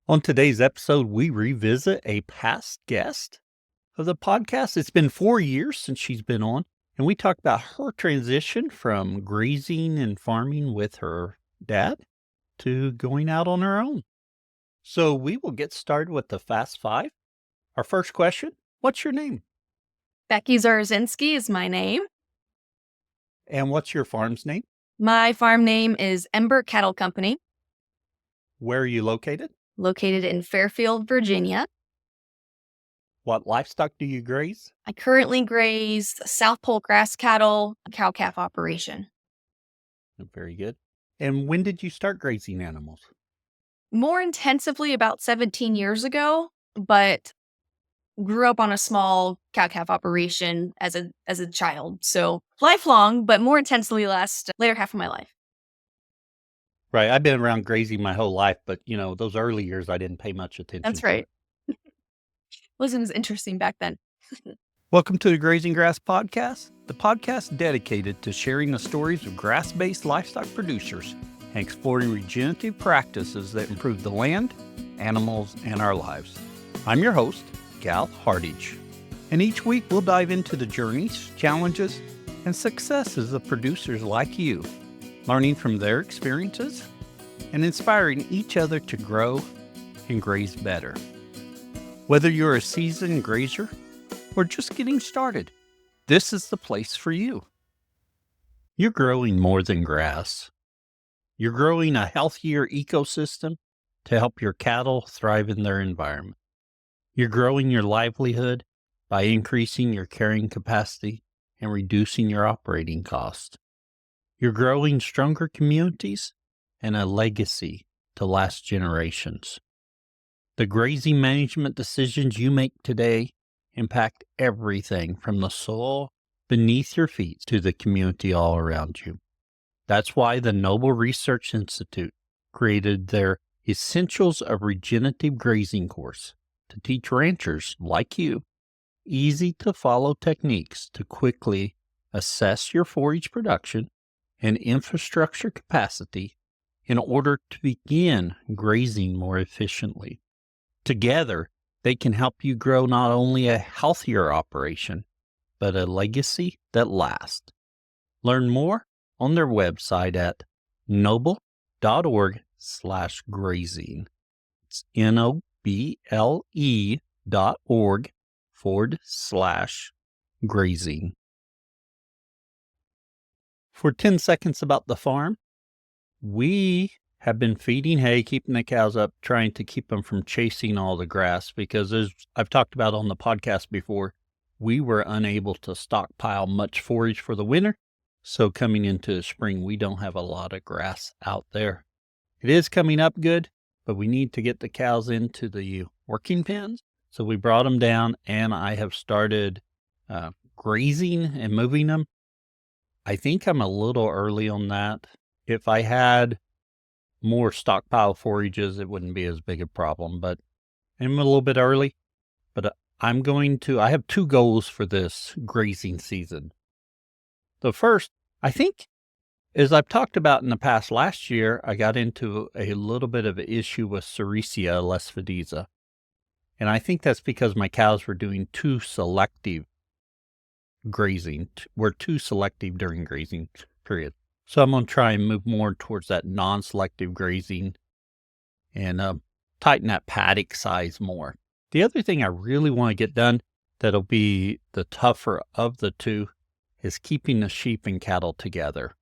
On today's episode, we revisit a past guest of the podcast. It's been 4 years since she's been on, and we talk about her transition from grazing and farming with her dad to going out on her own. So we will get started with the Fast Five. Our first question, what's your name? Becky Szarzynski is my name. And what's your farm's name? My farm name is Ember Cattle Company, Where are you located? located in Fairfield, Virginia. What livestock do you graze? I currently graze South Pole grass cattle, a cow-calf operation. Very good. And when did you start grazing animals? More intensively about 17 years ago, but grew up on a small cow-calf operation as a child. So lifelong, but more intensely later half of my life. Right. I've been around grazing my whole life, but those early years, I didn't pay much attention. That's to right. it. Wasn't as interesting back then. Welcome to the Grazing Grass Podcast, the podcast dedicated to sharing the stories of grass-based livestock producers and exploring regenerative practices that improve the land, animals, and our lives. I'm your host, Gal Hardage, and each week we'll dive into the journeys, challenges, and successes of producers like you, learning from their experiences and inspiring each other to grow and graze better. Whether you're a seasoned grazer or just getting started, this is the place for you. You're growing more than grass. You're growing a healthier ecosystem to help your cattle thrive in their environment. You're growing your livelihood by increasing your carrying capacity and reducing your operating costs. You're growing stronger communities and a legacy to last generations. The grazing management decisions you make today impact everything from the soil beneath your feet to the community all around you. That's why the Noble Research Institute created their Essentials of Regenerative Grazing course to teach ranchers like you easy-to-follow techniques to quickly assess your forage production and infrastructure capacity in order to begin grazing more efficiently. Together, they can help you grow not only a healthier operation, but a legacy that lasts. Learn more on their website at noble.org/grazing. It's noble.org/grazing. For 10 seconds about the farm, we have been feeding hay, keeping the cows up, trying to keep them from chasing all the grass because, as I've talked about on the podcast before, we were unable to stockpile much forage for the winter. So coming into the spring, we don't have a lot of grass out there. It is coming up good, but we need to get the cows into the working pens. So we brought them down, and I have started grazing and moving them. I think I'm a little early on that. If I had more stockpile forages, it wouldn't be as big a problem, but I'm a little bit early. But I have two goals for this grazing season. The first, I think, as I've talked about in the past, last year, I got into a little bit of an issue with Sericea, lespedeza. And I think that's because my cows were doing too selective grazing. We're too selective during grazing period. So I'm going to try and move more towards that non-selective grazing and tighten that paddock size more. The other thing I really want to get done that'll be the tougher of the two is keeping the sheep and cattle together.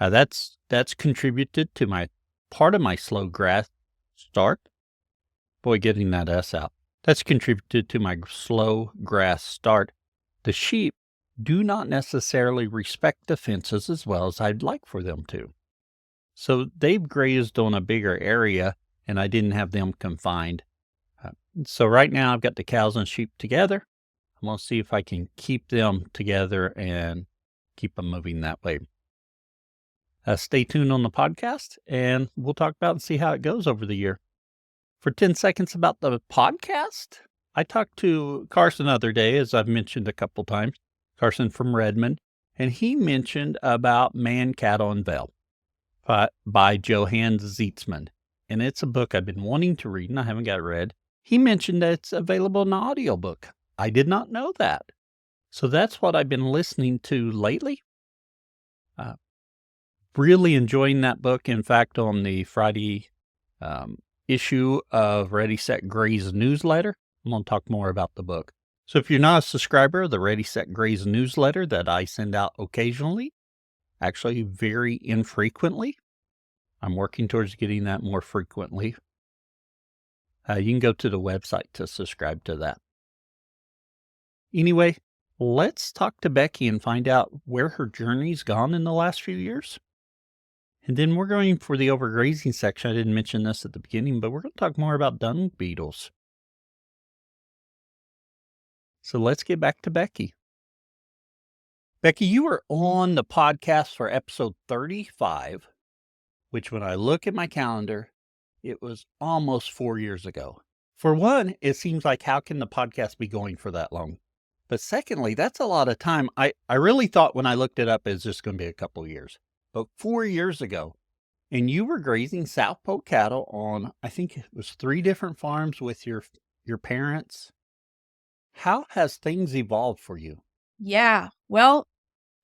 That's contributed to part of my slow grass start. Boy, getting that S out. That's contributed to my slow grass start. The sheep do not necessarily respect the fences as well as I'd like for them to. So they've grazed on a bigger area, and I didn't have them confined. So right now I've got the cows and sheep together. I'm going to see if I can keep them together and keep them moving that way. Stay tuned on the podcast, and we'll talk about and see how it goes over the year. For 10 seconds about the podcast, I talked to Carson the other day, as I've mentioned a couple times. Carson from Redmond, and he mentioned about Man, Cattle, and Veil by Johann Zietzman. and it's a book I've been wanting to read and I haven't got it read. He mentioned that it's available in audiobook. I did not know that. So that's what I've been listening to lately. Really enjoying that book. In fact, on the Friday issue of Ready, Set, Graze newsletter, I'm going to talk more about the book. So if you're not a subscriber of the Ready, Set, Graze newsletter that I send out occasionally, actually very infrequently, I'm working towards getting that more frequently. You can go to the website to subscribe to that. Anyway, let's talk to Becky and find out where her journey's gone in the last few years. And then we're going for the overgrazing section. I didn't mention this at the beginning, but we're going to talk more about dung beetles. So let's get back to Becky. Becky, you were on the podcast for episode 35, which when I look at my calendar, it was almost 4 years ago. For one, it seems like how can the podcast be going for that long? But secondly, that's a lot of time. I really thought when I looked it up, it's just going to be a couple of years. But 4 years ago, and you were grazing South Polk cattle on, I think it was 3 different farms with your parents. How has things evolved for you? Yeah. Well,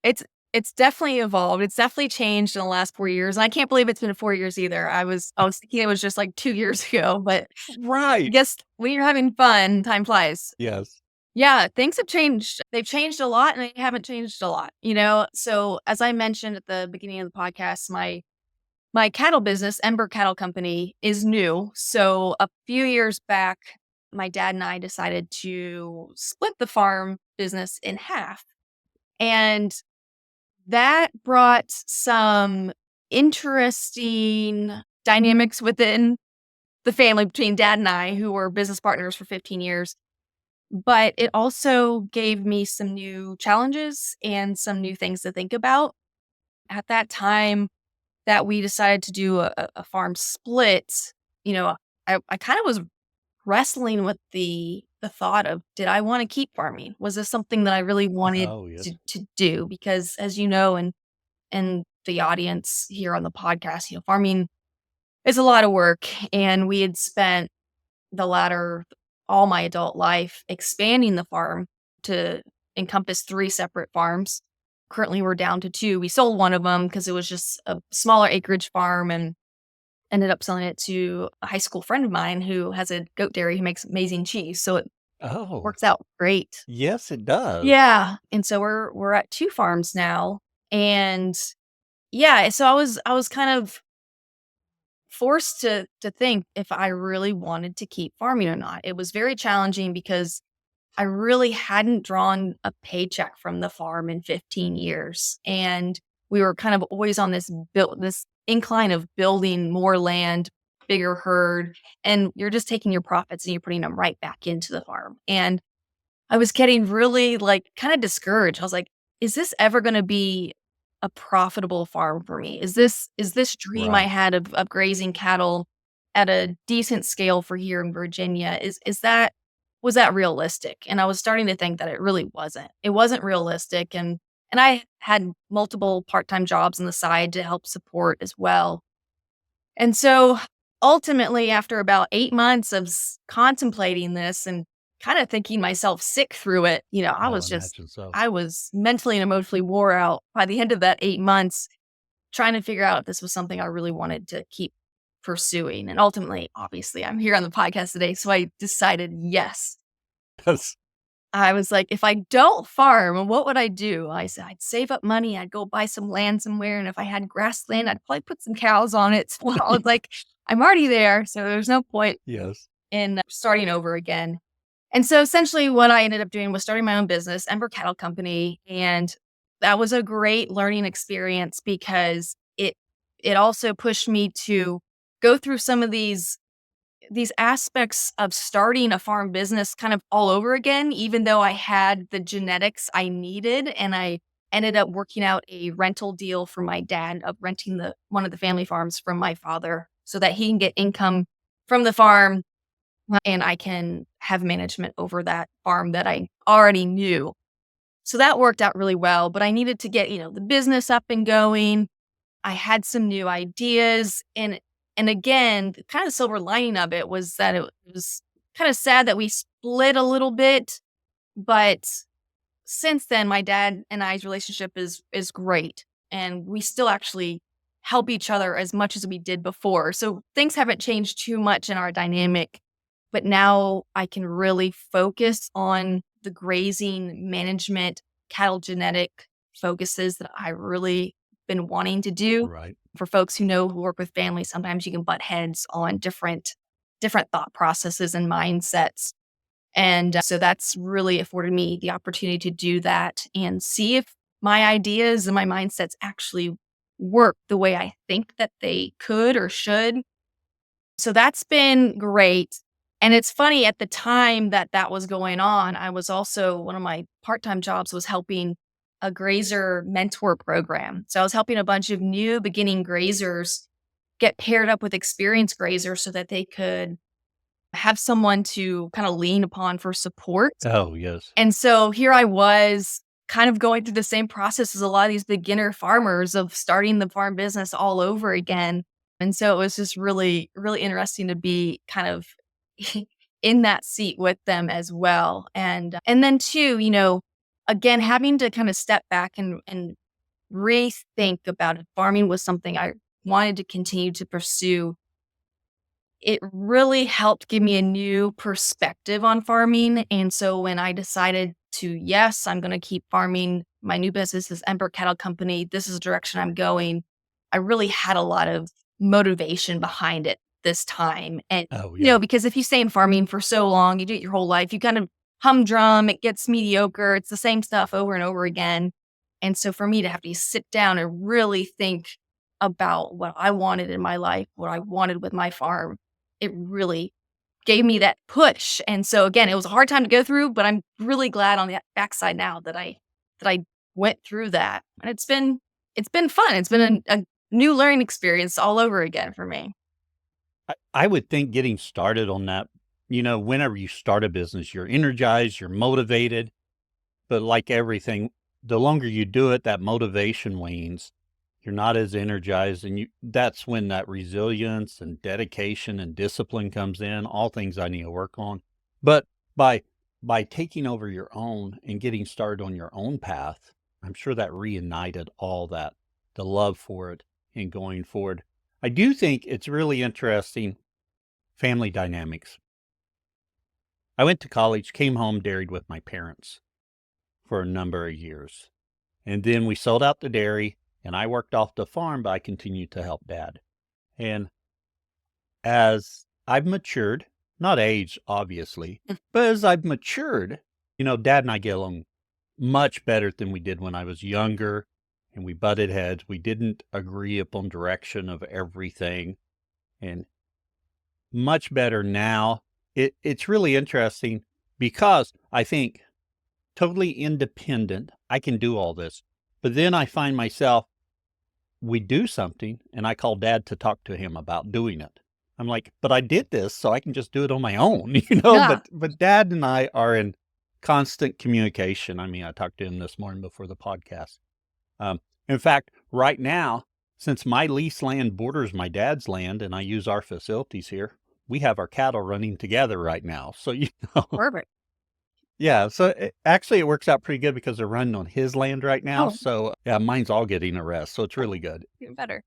it's definitely evolved. It's definitely changed in the last 4 years. And I can't believe it's been 4 years either. I was thinking it was just like 2 years ago, but I Right. guess when you're having fun, time flies. Yes. Yeah, things have changed. They've changed a lot and they haven't changed a lot, you know? So as I mentioned at the beginning of the podcast, my cattle business, Ember Cattle Company, is new. So a few years back, my dad and I decided to split the farm business in half. And that brought some interesting dynamics within the family between dad and I, who were business partners for 15 years. But it also gave me some new challenges and some new things to think about. At that time that we decided to do a farm split, you know, I kind of was wrestling with the thought of, did I want to keep farming? Was this something that I really wanted Oh, yes. to do? Because as you know, and the audience here on the podcast, you know, farming is a lot of work. And we had spent the latter all my adult life expanding the farm to encompass 3 separate farms. Currently, we're down to 2. We sold one of them because it was just a smaller acreage farm and ended up selling it to a high school friend of mine who has a goat dairy who makes amazing cheese. So it Oh, works out great. yes, it does. Yeah. And so we're at 2 farms now. And yeah, so I was kind of forced to think if I really wanted to keep farming or not. It was very challenging because I really hadn't drawn a paycheck from the farm in 15 years. And we were kind of always on this incline of building more land, bigger herd, and you're just taking your profits and you're putting them right back into the farm. And I was getting really like kind of discouraged. I was like, is this ever going to be a profitable farm for me? Is this dream I Right. had of grazing cattle at a decent scale for here in Virginia? Was that realistic? And I was starting to think that it really wasn't. It wasn't realistic. And I had multiple part-time jobs on the side to help support as well. And so ultimately, after about 8 months of contemplating this and kind of thinking myself sick through it, you know, Oh, I imagine so. I was mentally and emotionally wore out by the end of that 8 months, trying to figure out if this was something I really wanted to keep pursuing. And ultimately, obviously, I'm here on the podcast today. So I decided yes. Yes. I was like, if I don't farm, what would I do? I said, I'd save up money. I'd go buy some land somewhere. And if I had grassland, I'd probably put some cows on it. So I was like, I'm already there. So there's no point Yes. in starting over again. And so essentially what I ended up doing was starting my own business, Ember Cattle Company. And that was a great learning experience because it also pushed me to go through some of these aspects of starting a farm business kind of all over again, even though I had the genetics I needed. And I ended up working out a rental deal for my dad of renting one of the family farms from my father so that he can get income from the farm and I can have management over that farm that I already knew. So that worked out really well, but I needed to get, you know, the business up and going. I had some new ideas And again, kind of the silver lining of it was that it was kind of sad that we split a little bit, but since then, my dad and I's relationship is great, and we still actually help each other as much as we did before. So things haven't changed too much in our dynamic, but now I can really focus on the grazing management, cattle genetic focuses that I really been wanting to do. Right. For folks who work with families, sometimes you can butt heads on different thought processes and mindsets. And so that's really afforded me the opportunity to do that and see if my ideas and my mindsets actually work the way I think that they could or should. So that's been great. And it's funny at the time that that was going on, I was also one of my part-time jobs was helping a grazer mentor program. So I was helping a bunch of new beginning grazers get paired up with experienced grazers so that they could have someone to kind of lean upon for support. Oh, yes. And so here I was kind of going through the same process as a lot of these beginner farmers of starting the farm business all over again. And so it was just really, really interesting to be kind of in that seat with them as well. And then too, again, having to kind of step back and rethink about it. Farming was something I wanted to continue to pursue. It really helped give me a new perspective on farming, and so when I decided to, yes, I'm gonna keep farming, my new business is Ember Cattle Company, this is the direction I'm going, I really had a lot of motivation behind it this time, and, Oh, yeah. because if you stay in farming for so long, you do it your whole life, you kind of humdrum, it gets mediocre, it's the same stuff over and over again, and so for me to have to sit down and really think about what I wanted in my life, what I wanted with my farm, it really gave me that push. And so again, it was a hard time to go through, but I'm really glad on the backside now that I went through that. And it's been fun. It's been a new learning experience all over again for me. I would think getting started on that, whenever you start a business, you're energized, you're motivated, but like everything, the longer you do it, that motivation wanes. You're not as energized, and that's when that resilience and dedication and discipline comes in, all things I need to work on. But by by taking over your own and getting started on your own path, I'm sure that reunited all that, the love for it and going forward. I do think it's really interesting, family dynamics. I went to college, came home, dairied with my parents for a number of years. And then we sold out the dairy and I worked off the farm, but I continued to help dad. And as I've matured, not aged, obviously, but as I've matured, dad and I get along much better than we did when I was younger and we butted heads. We didn't agree upon direction of everything and much better now. It's really interesting because I think totally independent, I can do all this. But then I find myself, we do something and I call dad to talk to him about doing it. I'm like, but I did this, so I can just do it on my own, Yeah. but dad and I are in constant communication. I mean, I talked to him this morning before the podcast. In fact, right now, since my lease land borders my dad's land and I use our facilities here, we have our cattle running together right now. So, Perfect. yeah, so actually it works out pretty good because they're running on his land right now. Oh, So, yeah, mine's all getting a rest. So it's really good. even better.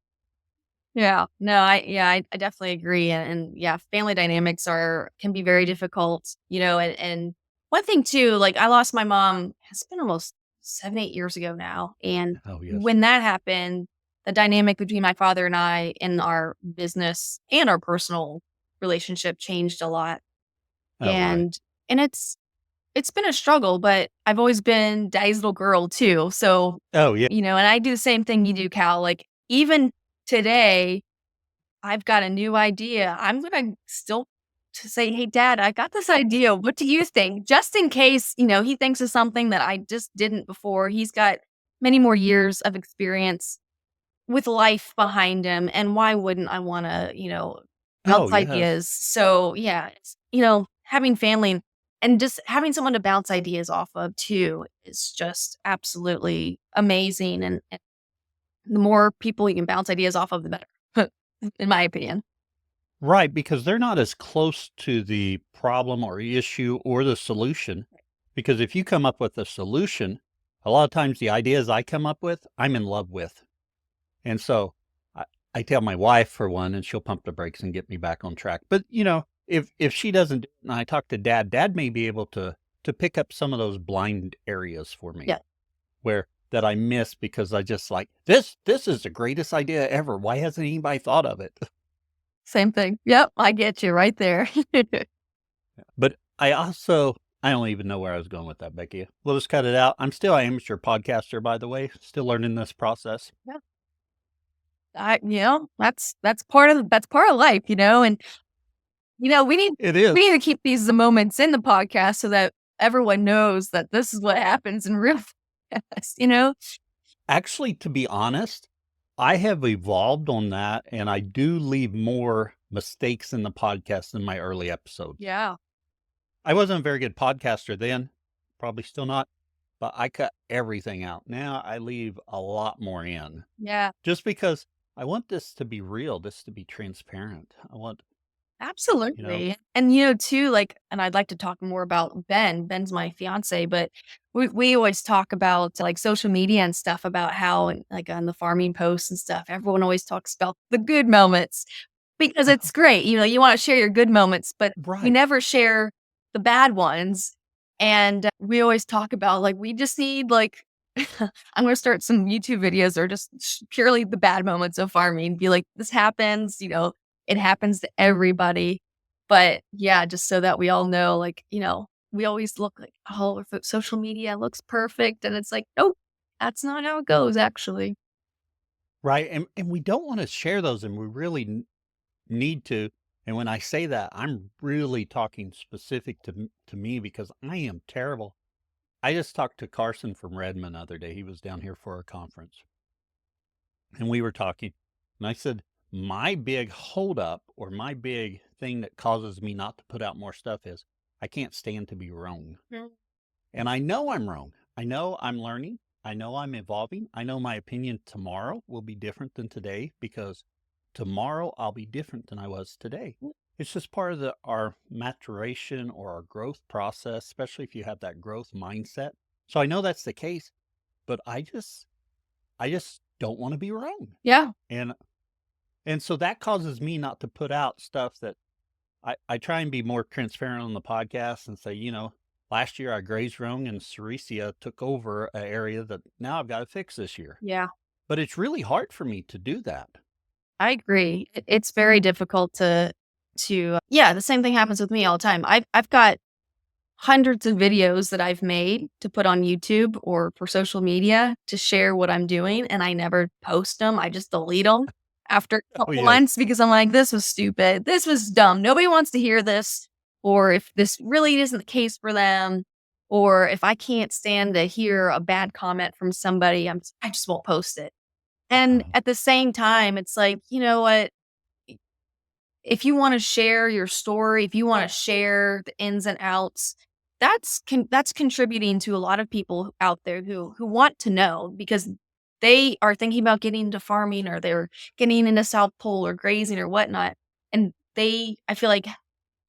Yeah. No, I definitely agree. And yeah, family dynamics can be very difficult, and one thing too, like I lost my mom, it's been almost 7, 8 years ago now. And Oh, yes. when that happened, the dynamic between my father and I in our business and our personal relationship changed a lot. Oh, right. And it's been a struggle, but I've always been daddy's little girl too. So, Oh, yeah. and I do the same thing you do, Cal. Like even today, I've got a new idea. I'm gonna still to say, "Hey, dad, I got this idea. What do you think?" Just in case, he thinks of something that I just didn't before. He's got many more years of experience with life behind him, and why wouldn't I wanna, Oh, bounce yes. ideas? So, yeah, having family and just having someone to bounce ideas off of too is just absolutely amazing, and the more people you can bounce ideas off of, the better, in my opinion. Right, because they're not as close to the problem or issue or the solution. Because if you come up with a solution, a lot of times the ideas I come up with, I'm in love with. And so I, I tell my wife for one, and she'll pump the brakes and get me back on track. But if she doesn't do it and I talk to dad may be able to pick up some of those blind areas for me Yeah. where that I miss because I just like this is the greatest idea ever. Why hasn't anybody thought of it? Same thing. Yep, I get you right there. But I don't even know where I was going with that, Becky. We'll just cut it out. I'm still an amateur podcaster, by the way, still learning this process. Yeah. That's part of life, and It is. we need to keep these moments in the podcast so that everyone knows that this is what happens in real fast. Actually, to be honest, I have evolved on that, and I do leave more mistakes in the podcast than my early episodes. Yeah. I wasn't a very good podcaster then, probably still not, but I cut everything out. Now I leave a lot more in. Yeah. Just because I want this to be real, this to be transparent. I want, you know, Absolutely. And too, and I'd like to talk more about Ben. Ben's my fiance, but we always talk about like social media and stuff about how like on the farming posts and stuff, everyone always talks about the good moments because it's great. You want to share your good moments, but we right. never share the bad ones. And we always talk about like we just need like I'm gonna start some YouTube videos or just purely the bad moments of farming. Be like, this happens, it happens to everybody. But yeah, just so that we all know, like, we always look like, oh, if social media looks perfect. And it's like, nope, that's not how it goes, actually. Right. And we don't want to share those, and we really need to. And when I say that, I'm really talking specific to me because I am terrible. I just talked to Carson from Redmond the other day. He was down here for a conference, and we were talking, and I said, my big holdup or my big thing that causes me not to put out more stuff is I can't stand to be wrong. Mm. And I know I'm wrong. I know I'm learning. I know I'm evolving. I know my opinion tomorrow will be different than today because tomorrow I'll be different than I was today. It's just part of our maturation or our growth process, especially if you have that growth mindset. So I know that's the case, but I just don't want to be wrong. Yeah. And so that causes me not to put out stuff that I try and be more transparent on the podcast and say, last year I grazed wrong and Sericea took over an area that now I've got to fix this year. Yeah. But it's really hard for me to do that. I agree. It's very difficult yeah, the same thing happens with me all the time. I've got hundreds of videos that I've made to put on YouTube or for social media to share what I'm doing, and I never post them. I just delete them after a Oh, couple yes. months because I'm like, this was stupid. This was dumb. Nobody wants to hear this. Or if this really isn't the case for them, or if I can't stand to hear a bad comment from somebody, I just won't post it. And at the same time, it's like, you know what? If you wanna share your story, if you wanna share the ins and outs, that's contributing to a lot of people out there who want to know because they are thinking about getting into farming or they're getting into South Pole or grazing or whatnot. And I feel like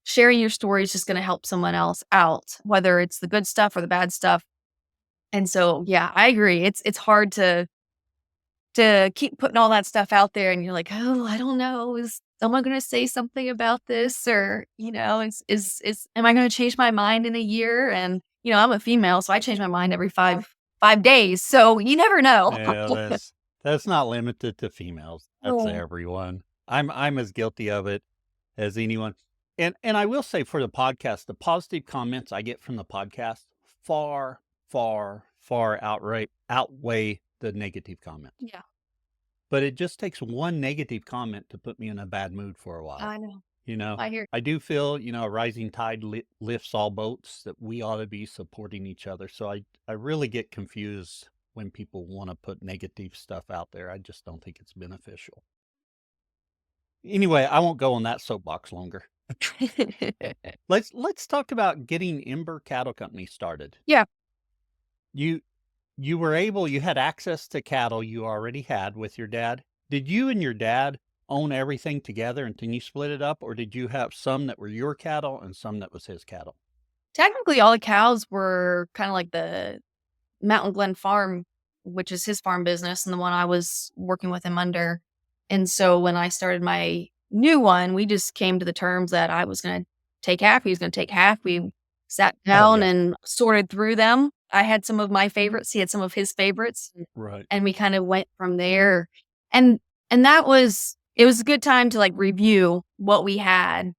sharing your story is just gonna help someone else out, whether it's the good stuff or the bad stuff. And so, yeah, I agree. It's hard to keep putting all that stuff out there and you're like, "Oh, I don't know. Is someone gonna say something about this? Or, is am I gonna change my mind in a year?" And, I'm a female, so I change my mind every 5 days. So you never know. Yeah, that's not limited to females. That's Oh, everyone. I'm as guilty of it as anyone. And I will say for the podcast, the positive comments I get from the podcast far, far, far outweigh the negative comments. yeah, But it just takes one negative comment to put me in a bad mood for a while. I know. You know, I hear I do feel, a rising tide lifts all boats, that we ought to be supporting each other. So I really get confused when people want to put negative stuff out there. I just don't think it's beneficial. Anyway, I won't go on that soapbox longer. Let's talk about getting Ember Cattle Company started. Yeah. You you had access to cattle you already had with your dad. Did you and your dad own everything together and then you split it up, or did you have some that were your cattle and some that was his cattle? Technically, all the cows were kinda like the Mountain Glen Farm, which is his farm business and the one I was working with him under. And so when I started my new one, we just came to the terms that I was gonna take half, he was gonna take half. We sat Oh, down yeah. and sorted through them. I had some of my favorites, he had some of his favorites, Right. and we kind of went from there. And that was it was a good time to, like, review what we had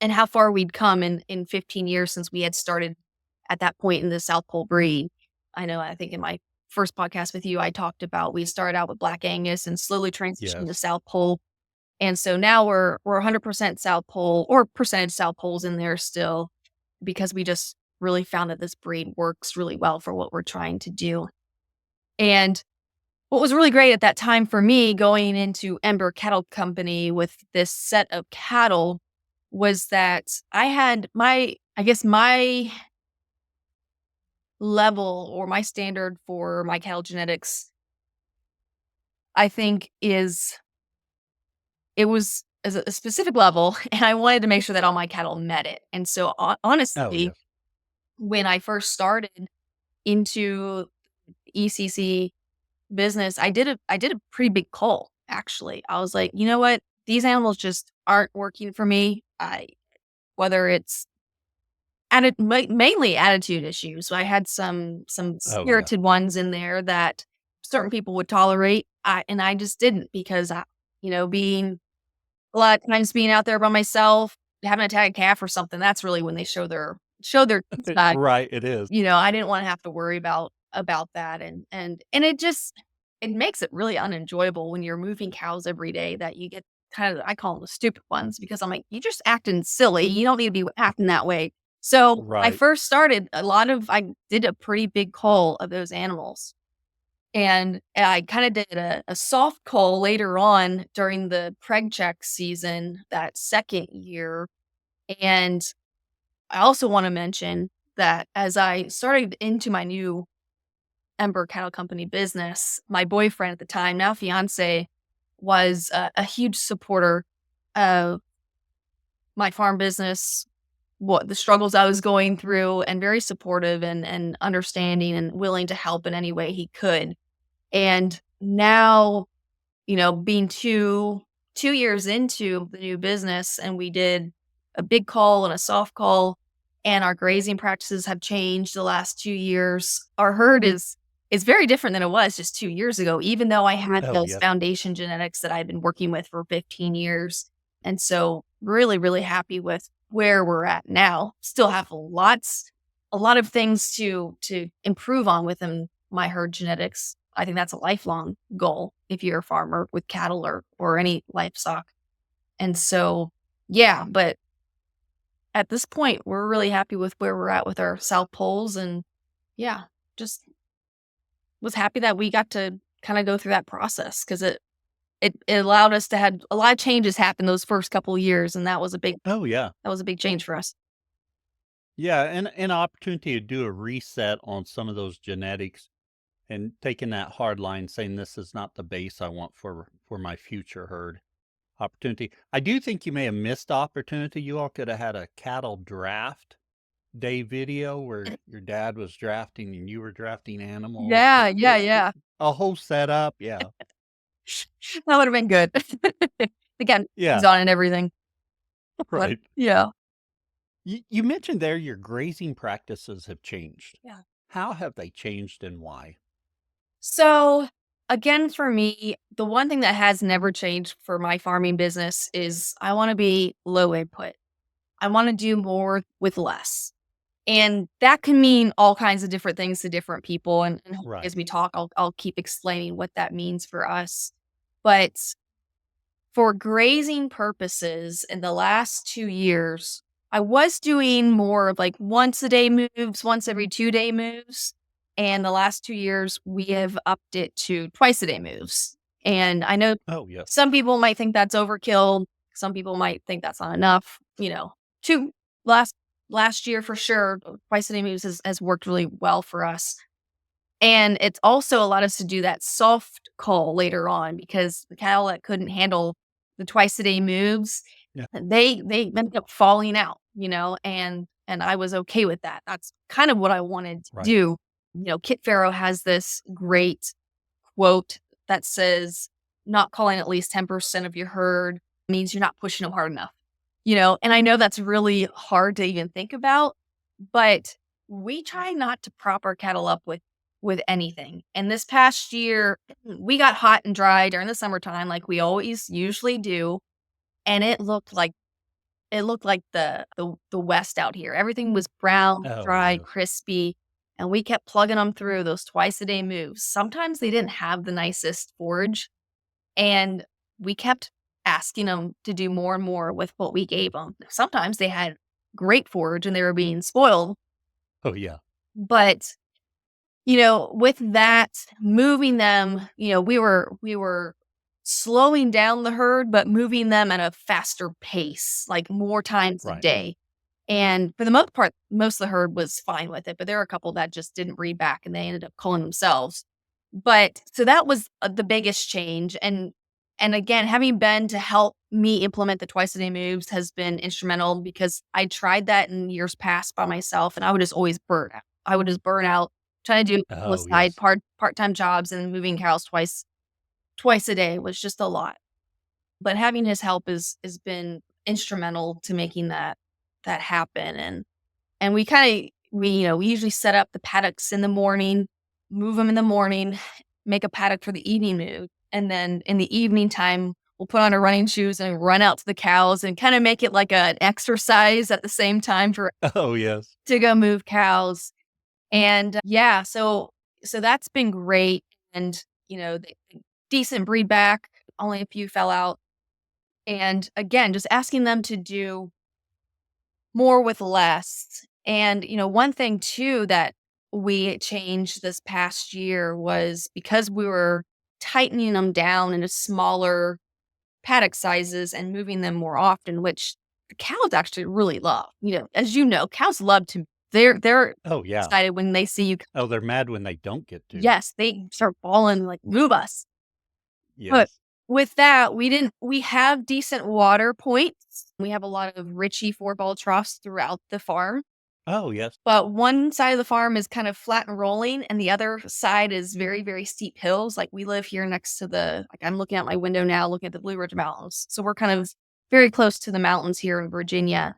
and how far we'd come in 15 years since we had started at that point in the South Pole breed. I think in my first podcast with you, I talked about we started out with Black Angus and slowly transitioned to Yes. South Pole. And so now we're 100% South Pole or percentage South Poles in there still because we just really found that this breed works really well for what we're trying to do. And what was really great at that time for me going into Ember Cattle Company with this set of cattle was that I had I guess my level or my standard for my cattle genetics, I think it was as a specific level, and I wanted to make sure that all my cattle met it. And so Oh, honestly, yes. when I first started into ECC business, I did a pretty big cull, actually. I was like, "You know what? These animals just aren't working for me." Whether it's mainly attitude issues. So I had some Oh, yeah. spirited ones in there that certain people would tolerate, and I just didn't because being a lot of times being out there by myself, having to tag a calf or something, that's really when they show their side. Right, it is. I didn't wanna have to worry about that, and it makes it really unenjoyable when you're moving cows every day that you get kind of I call them the stupid ones because I'm like, "You're just acting silly, you don't need to be acting that way." So, I Right. first started I did a pretty big cull of those animals, and I kinda did a soft cull later on during the preg check season that 2nd year, and I also wanna mention that as I started into my new Ember Cattle Company business, my boyfriend at the time, now fiancé, was a huge supporter of my farm business, what the struggles I was going through, and very supportive and understanding and willing to help in any way he could. And now, being 2 years into the new business, and we did a big call and a soft call, and our grazing practices have changed the last 2 years. Our herd is very different than it was just 2 years ago, even though I had Oh, those yes. foundation genetics that I've been working with for 15 years. And so really, really happy with where we're at now. Still have a lot of things to improve on within my herd genetics. I think that's a lifelong goal if you're a farmer with cattle or any livestock. And so, yeah, but at this point, we're really happy with where we're at with our South Poles and yeah, just was happy that we got to kind of go through that process because it allowed us to have a lot of changes happen those first couple of years, and Oh, yeah. that was a big change for us. Yeah, and an opportunity to do a reset on some of those genetics and taking that hard line saying, "This is not the base I want for my future herd." Opportunity. I do think you may have missed opportunity. You all coulda had a cattle draft day video where your dad was drafting and you were drafting animals. Yeah, It yeah, it yeah. a whole setup, yeah. That would have been good. Again, he's Yeah, on and everything, but right. yeah. You mentioned there your grazing practices have changed. Yeah. How have they changed and why? So, again, for me, the one thing that has never changed for my farming business is I wanna be low input. I wanna do more with less. And that can mean all kinds of different things to different people, and hopefully Right. as we talk, I'll keep explaining what that means for us. But for grazing purposes in the last 2 years, I was doing more of, like, once a day moves, once every 2-day moves, and the last 2 years, we have upped it to twice a day moves. And I know Oh, yes. some people might think that's overkill, some people might think that's not enough, 2 last last year for sure, twice a day moves has worked really well for us. And it's also allowed us to do that soft cull later on because the cattle that couldn't handle the twice a day moves, Yeah. they ended up falling out, and I was okay with that. That's kind of what I wanted to Right. do. Kit Farrow has this great quote that says, "Not calling at least 10% of your herd means you're not pushing them hard enough." And I know that's really hard to even think about, but we try not to prop our cattle up with anything. And this past year, we got hot and dry during the summertime like we always usually do, and it looked like the West out here. Everything was brown, Oh, dry, yes. crispy, and we kept plugging them through those twice a day moves. Sometimes they didn't have the nicest forage, and we kept asking them to do more and more with what we gave them. Sometimes they had great forage and they were being spoiled, Oh, yeah. but with that, moving them, we were slowing down the herd, but moving them at a faster pace, like more times a Right. day. And for the most part, most of the herd was fine with it, but there were a couple that just didn't breed back and they ended up culling themselves. But so that was the biggest change. And again, having Ben to help me implement the twice a day moves has been instrumental because I tried that in years past by myself and I would just always burn out. I would just burn out trying to do the Oh, side yes. part-time jobs and moving cows twice a day was just a lot. But having his help has been instrumental to making that happen. And we usually set up the paddocks in the morning, move them in the morning, make a paddock for the evening move, and then in the evening time, we'll put on our running shoes and run out to the cows and kinda make it like an exercise at the same time Oh, yes. to go move cows. And, yeah, so that's been great, and, the decent breed back, only a few fell out, and again, just asking them to do more with less. And, one thing too that we changed this past year was because we were tightening them down into smaller paddock sizes and moving them more often, which the cows actually really love. As cows love to they're Oh, yeah. excited when they see you. Oh, they're mad when they don't get to. Yes, they start bawling like, "Move us." But Yes. with that, we have decent water points. We have a lot of Ritchie 4-ball troughs throughout the farm. Oh, yes. But one side of the farm is kind of flat and rolling, and the other side is very, very steep hills. Like, we live here next to I'm looking out my window now, looking at the Blue Ridge Mountains. So we're kind of very close to the mountains here in Virginia.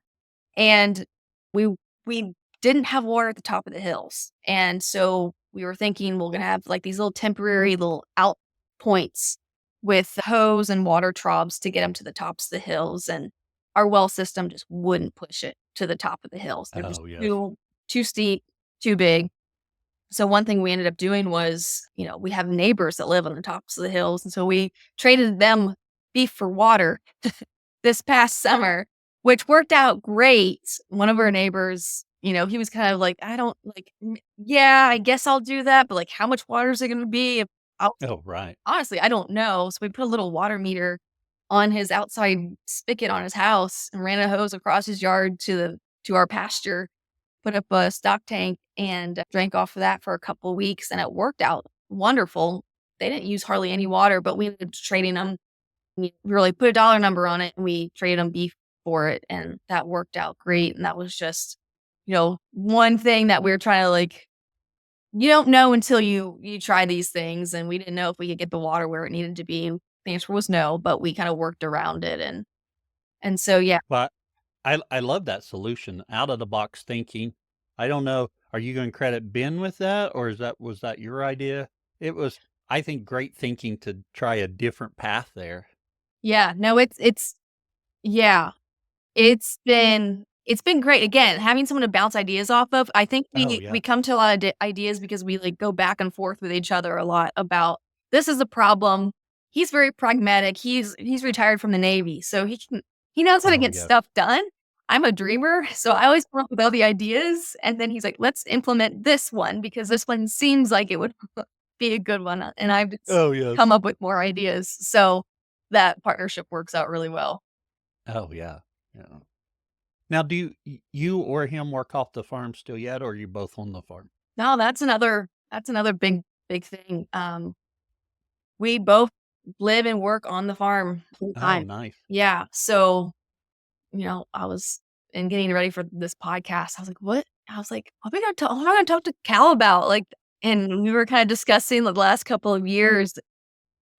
And we we didn't have water at the top of the hills. And so we were thinking we're gonna have like these little temporary little out points with hose and water troughs to get them to the tops of the hills. And our well system just wouldn't push it to the top of the hills. They're just Oh, yes. too steep, too big. So one thing we ended up doing was, we have neighbors that live on the tops of the hills. And so we traded them beef for water this past summer, which worked out great. One of our neighbors, he was kind of like, I don't like, yeah, I guess I'll do that. But like, how much water is it going to be? Oh, right. Honestly, I don't know. So we put a little water meter on his outside spigot on his house and ran a hose across his yard to our pasture, put up a stock tank and drank off of that for a couple of weeks and it worked out wonderful. They didn't use hardly any water, but we ended up trading them. We really put a dollar number on it and we traded them beef for it and that worked out great. And that was just, one thing that we were trying to like you don't know until you try these things, and we didn't know if we could get the water where it needed to be. The answer was no, but we kinda worked around it, and so, yeah. Well, I love that solution, out of the box thinking. I don't know, are you gonna credit Ben with that, or was that your idea? It was, I think, great thinking to try a different path there. Yeah, no, it's yeah. It's been great. Again, having someone to bounce ideas off of. I think Oh, we yeah. come to a lot of ideas because we, like, go back and forth with each other a lot about, "This is a problem." He's very pragmatic. He's retired from the Navy, so he knows how to Oh, get yes. stuff done. I'm a dreamer, so I always come up with all the ideas, and then he's like, "Let's implement this one because this one seems like it would be a good one," and I've just Oh, come yes. up with more ideas. So that partnership works out really well. Oh, yeah. Yeah. Now do you or him work off the farm still yet, or are you both on the farm? No, that's another big thing. We both live and work on the farm full Oh, time. nice. Yeah. So, I was in getting ready for this podcast. I was like, what? I was like, what am I gonna talk to Cal about? Like, and we were kind of discussing the last couple of years.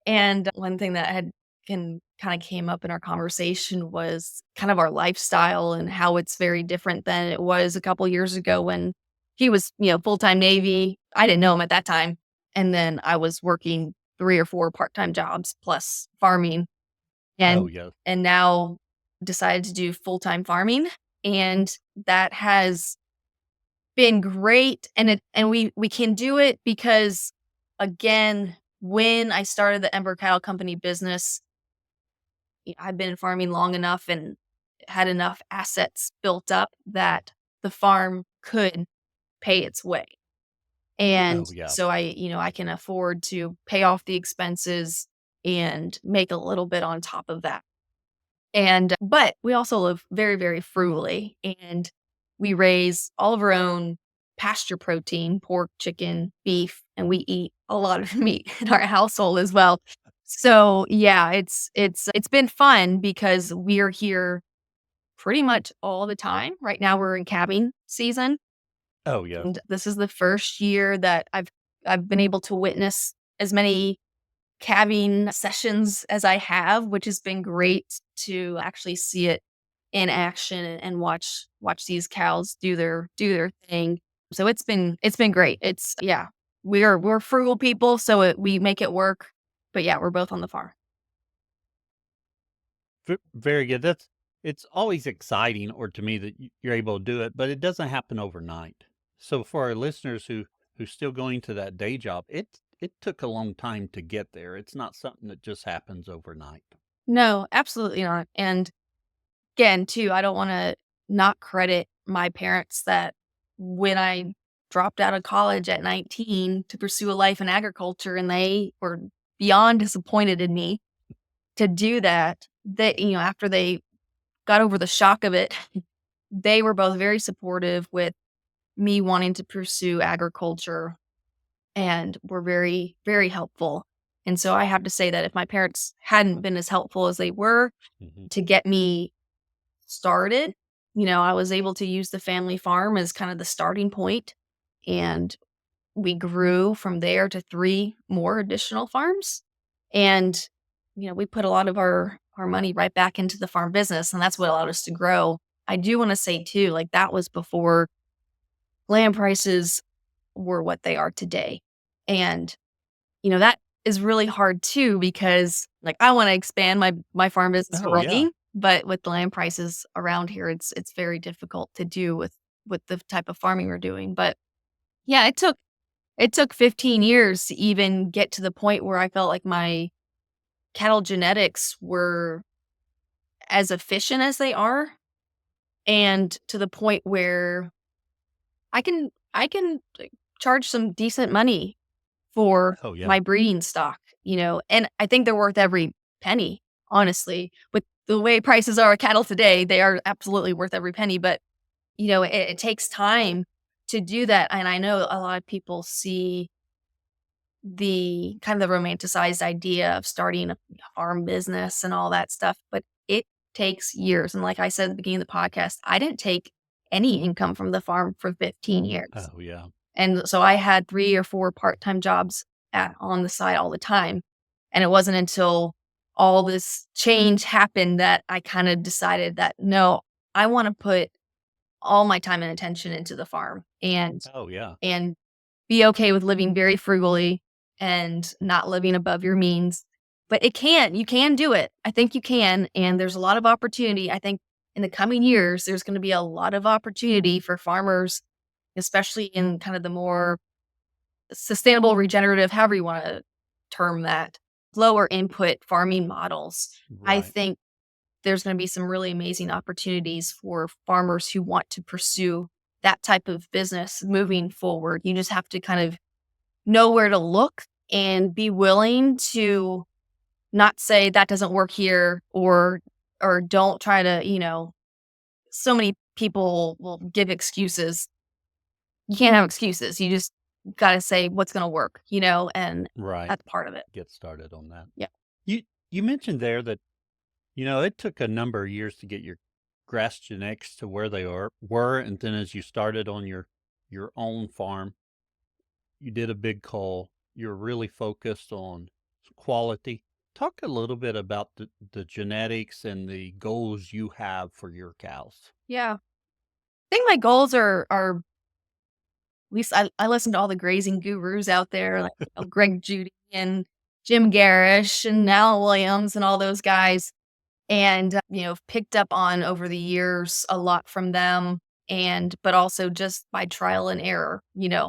And one thing that had kind of came up in our conversation was kind of our lifestyle and how it's very different than it was a couple years ago when he was, full-time Navy. I didn't know him at that time. And then I was working 3 or 4 part-time jobs plus farming Oh, and yeah. and now decided to do full-time farming. And that has been great. And we can do it because, again, when I started the Ember Cattle Company business, I've been farming long enough and had enough assets built up that the farm could pay its way. And Oh, yeah. so I can afford to pay off the expenses and make a little bit on top of that. But we also live very, very frugally, and we raise all of our own pasture protein, pork, chicken, beef, and we eat a lot of meat in our household as well. So, yeah, it's been fun because we're here pretty much all the time. Right now we're in calving season, Oh, yeah. and this is the first year that I've been able to witness as many calving sessions as I have, which has been great to actually see it in action and watch these cows do their thing. So it's been great. It's yeah. We're frugal people, so we make it work. But yeah, we're both on the farm. Very good. It's always exciting, or to me, that you're able to do it, but it doesn't happen overnight. So for our listeners who's still going to that day job, it took a long time to get there. It's not something that just happens overnight. No, absolutely not. And again, too, I don't want to not credit my parents that when I dropped out of college at 19 to pursue a life in agriculture and they were beyond disappointed in me to do that, that, after they got over the shock of it, they were both very supportive with me wanting to pursue agriculture and were very, very helpful. And so I have to say that if my parents hadn't been as helpful as they were Mhm. to get me started, I was able to use the family farm as kind of the starting point, and we grew from there to 3 more additional farms. And, we put a lot of our money right back into the farm business, and that's what allowed us to grow. I do wanna say too, like, that was before land prices were what they are today. And, that is really hard too because, like, I wanna expand my farm business Oh, yeah. already, but with the land prices around here, it's very difficult to do with the type of farming we're doing. But yeah, it took 15 years to even get to the point where I felt like my cattle genetics were as efficient as they are, and to the point where I can, like, charge some decent money for Oh, yeah. my breeding stock, and I think they're worth every penny, honestly. With the way prices are of cattle today, they are absolutely worth every penny, but, it takes time to do that, and I know a lot of people see the kind of the romanticized idea of starting a farm business and all that stuff, but it takes years. And like I said at the beginning of the podcast, I didn't take any income from the farm for 15 years. Oh, yeah. And so I had 3 or 4 part-time jobs on the side all the time. And it wasn't until all this change happened that I kind of decided that no, I want to put all my time and attention into the farm Oh, yeah. and be okay with living very frugally and not living above your means. But you can do it. I think you can. And there's a lot of opportunity. I think in the coming years, there's going to be a lot of opportunity for farmers, especially in kind of the more sustainable, regenerative, however you want to term that, lower input farming models. I Right. think there's going to be some really amazing opportunities for farmers who want to pursue that type of business moving forward. You just have to kind of know where to look and be willing to not say that doesn't work here or don't try to, so many people will give excuses. You can't have excuses. You just got to say what's going to work, and Right. that's part of it. Get started on that. Yeah. You mentioned there that, it took a number of years to get your grass genetics to where they were, and then as you started on your own farm, you did a big cull. You're really focused on quality. Talk a little bit about the genetics and the goals you have for your cows. Yeah. I think my goals are at least I listen to all the grazing gurus out there, like, Greg Judy and Jim Garish and Al Williams and all those guys. And, picked up on over the years a lot from them but also just by trial and error,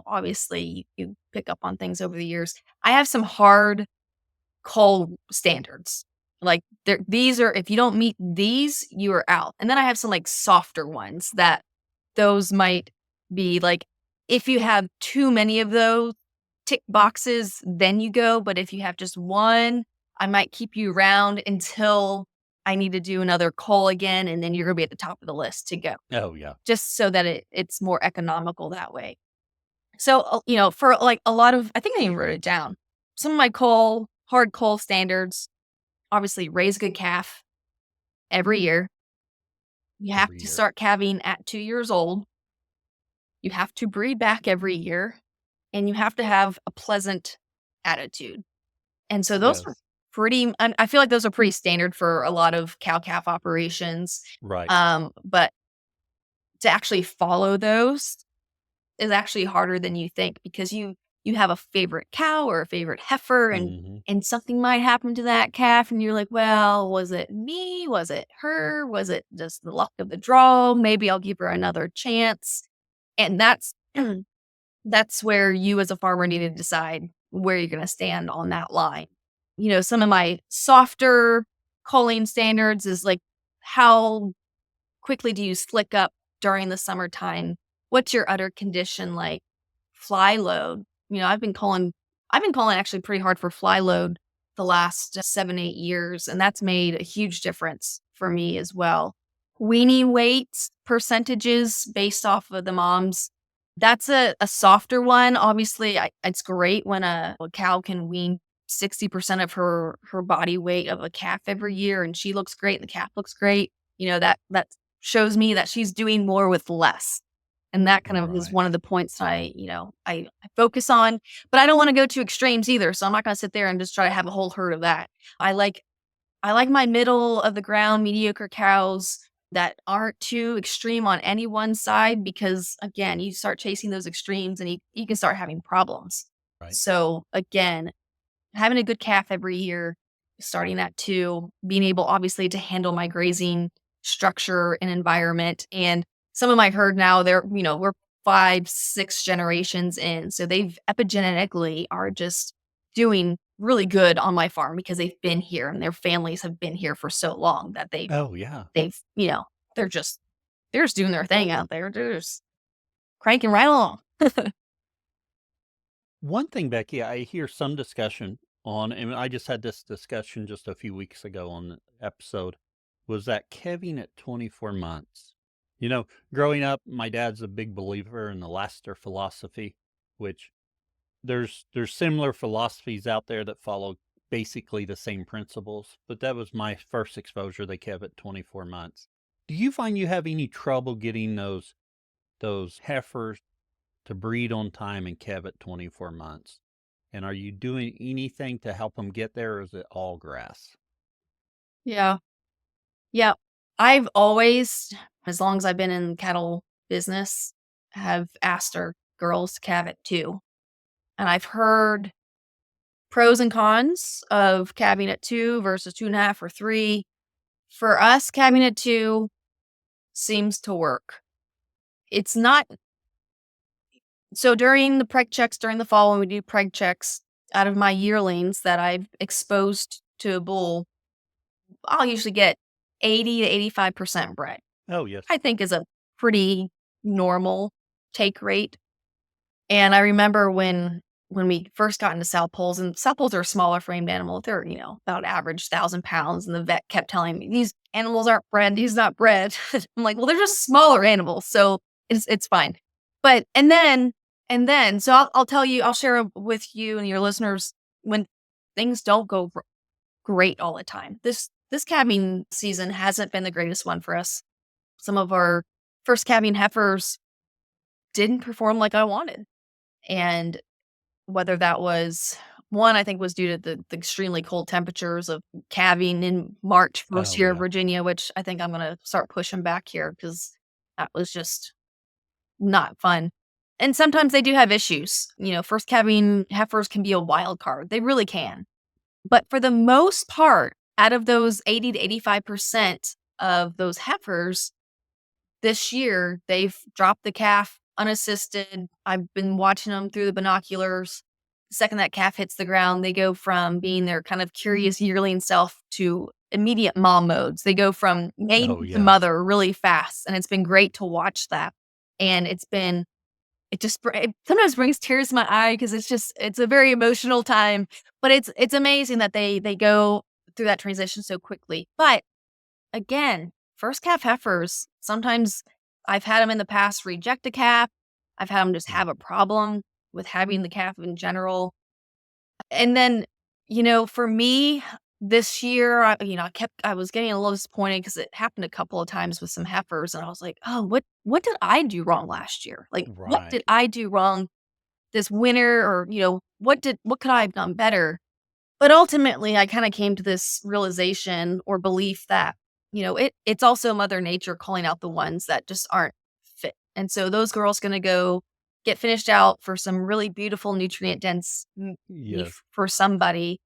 obviously you pick up on things over the years. I have some hard cull standards. Like these are if you don't meet these, you are out. And then I have some like softer ones that those might be like if you have too many of those tick boxes, then you go. But if you have just one, I might keep you around until I need to do another call again, and then you're gonna be at the top of the list to go. Oh, yeah. Just so that it's more economical that way. So, for like a lot of I think I even wrote it down. Some of my hard coal standards, obviously raise a good calf every year. You have Every to year. start calving at 2 years old. You have to breed back every year, and you have to have a pleasant attitude. And so those are Yes. I feel like those are pretty standard for a lot of cow-calf operations. Right. But to actually follow those is actually harder than you think because you have a favorite cow or a favorite heifer Mhm. and something might happen to that calf and you're like, "Well, was it me? Was it her? Was it just the luck of the draw? Maybe I'll give her another chance." And that's where you as a farmer need to decide where you're gonna stand on that line. Some of my softer culling standards is like how quickly do you slick up during the summertime? What's your udder condition like? Fly load. I've been calling actually pretty hard for fly load the last 7, 8 years, and that's made a huge difference for me as well. Weaning weights, percentages based off of the moms. That's a softer one. Obviously, it's great when a cow can wean 60% of her body weight of a calf every year and she looks great and the calf looks great. That shows me that she's doing more with less. And that kind of is Right. one of the points I focus on, but I don't wanna go to extremes either, so I'm not gonna sit there and just try to have a whole herd of that. I like I like my middle of the ground mediocre cows that aren't too extreme on any one side because, again, you start chasing those extremes and you can start having problems. Right. So, again, having a good calf every year, starting at 2, being able obviously to handle my grazing structure and environment. And some of my herd now, we're 5, 6 generations in. So they've epigenetically are just doing really good on my farm because they've been here and their families have been here for so long that Oh, yeah. they've, they're just they're just doing their thing out there. They're just cranking right along. One thing, Becky, I hear some discussion on, and I just had this discussion just a few weeks ago on the episode, was that Kevin at 24 months. Growing up, my dad's a big believer in the Laster philosophy, which there's similar philosophies out there that follow basically the same principles, but that was my first exposure to Kev at 24 months. Do you find you have any trouble getting those heifers to breed on time and Kev at 24 months? And are you doing anything to help them get there, or is it all grass? Yeah. Yeah. I've always, as long as I've been in cattle business, have asked our girls to calve it too. And I've heard pros and cons of calving at 2 versus 2.5 or 3. For us, calving at 2 seems to work. It's not so during the preg checks during the fall when we do preg checks, out of my yearlings that I've exposed to a bull, I'll usually get 80 to 85% bred. Oh, yes. I think is a pretty normal take rate. And I remember when we first got into sow polls, and sow polls are a smaller framed animal. They're, about average 1,000 pounds. And the vet kept telling me, these animals aren't bred. These not bred. I'm like, well, they're just smaller animals. So it's fine. But, so I'll tell you, I'll share with you and your listeners when things don't go great all the time. This calving season hasn't been the greatest one for us. Some of our first calving heifers didn't perform like I wanted. And whether that was one, I think was due to the extremely cold temperatures of calving in March, first Oh, year of yeah. Virginia, which I think I'm gonna start pushing back here because that was just not fun. And sometimes they do have issues. First calving heifers can be a wild card. They really can. But for the most part, out of those 80 to 85% of those heifers, this year, they've dropped the calf unassisted. I've been watching them through the binoculars. The second that calf hits the ground, they go from being their kind of curious yearling self to immediate mom modes. They go from maid Oh, to yes. mother really fast, and it's been great to watch that. And it sometimes brings tears to my eye because it's a very emotional time, but it's amazing that they go through that transition so quickly. But again, first calf heifers, sometimes I've had them in the past reject a calf. I've had them just Yeah. have a problem with having the calf in general. And then, for me this year, I was getting a little disappointed because it happened a couple of times with some heifers. And I was like, oh, what did I do wrong last year? Like, what did Right. I do wrong this winter? Or, what could I have done better? But ultimately, I kinda came to this realization or belief that, it's also Mother Nature calling out the ones that just aren't fit. And so those girls gonna go get finished out for some really beautiful nutrient dense Yes. beef for somebody,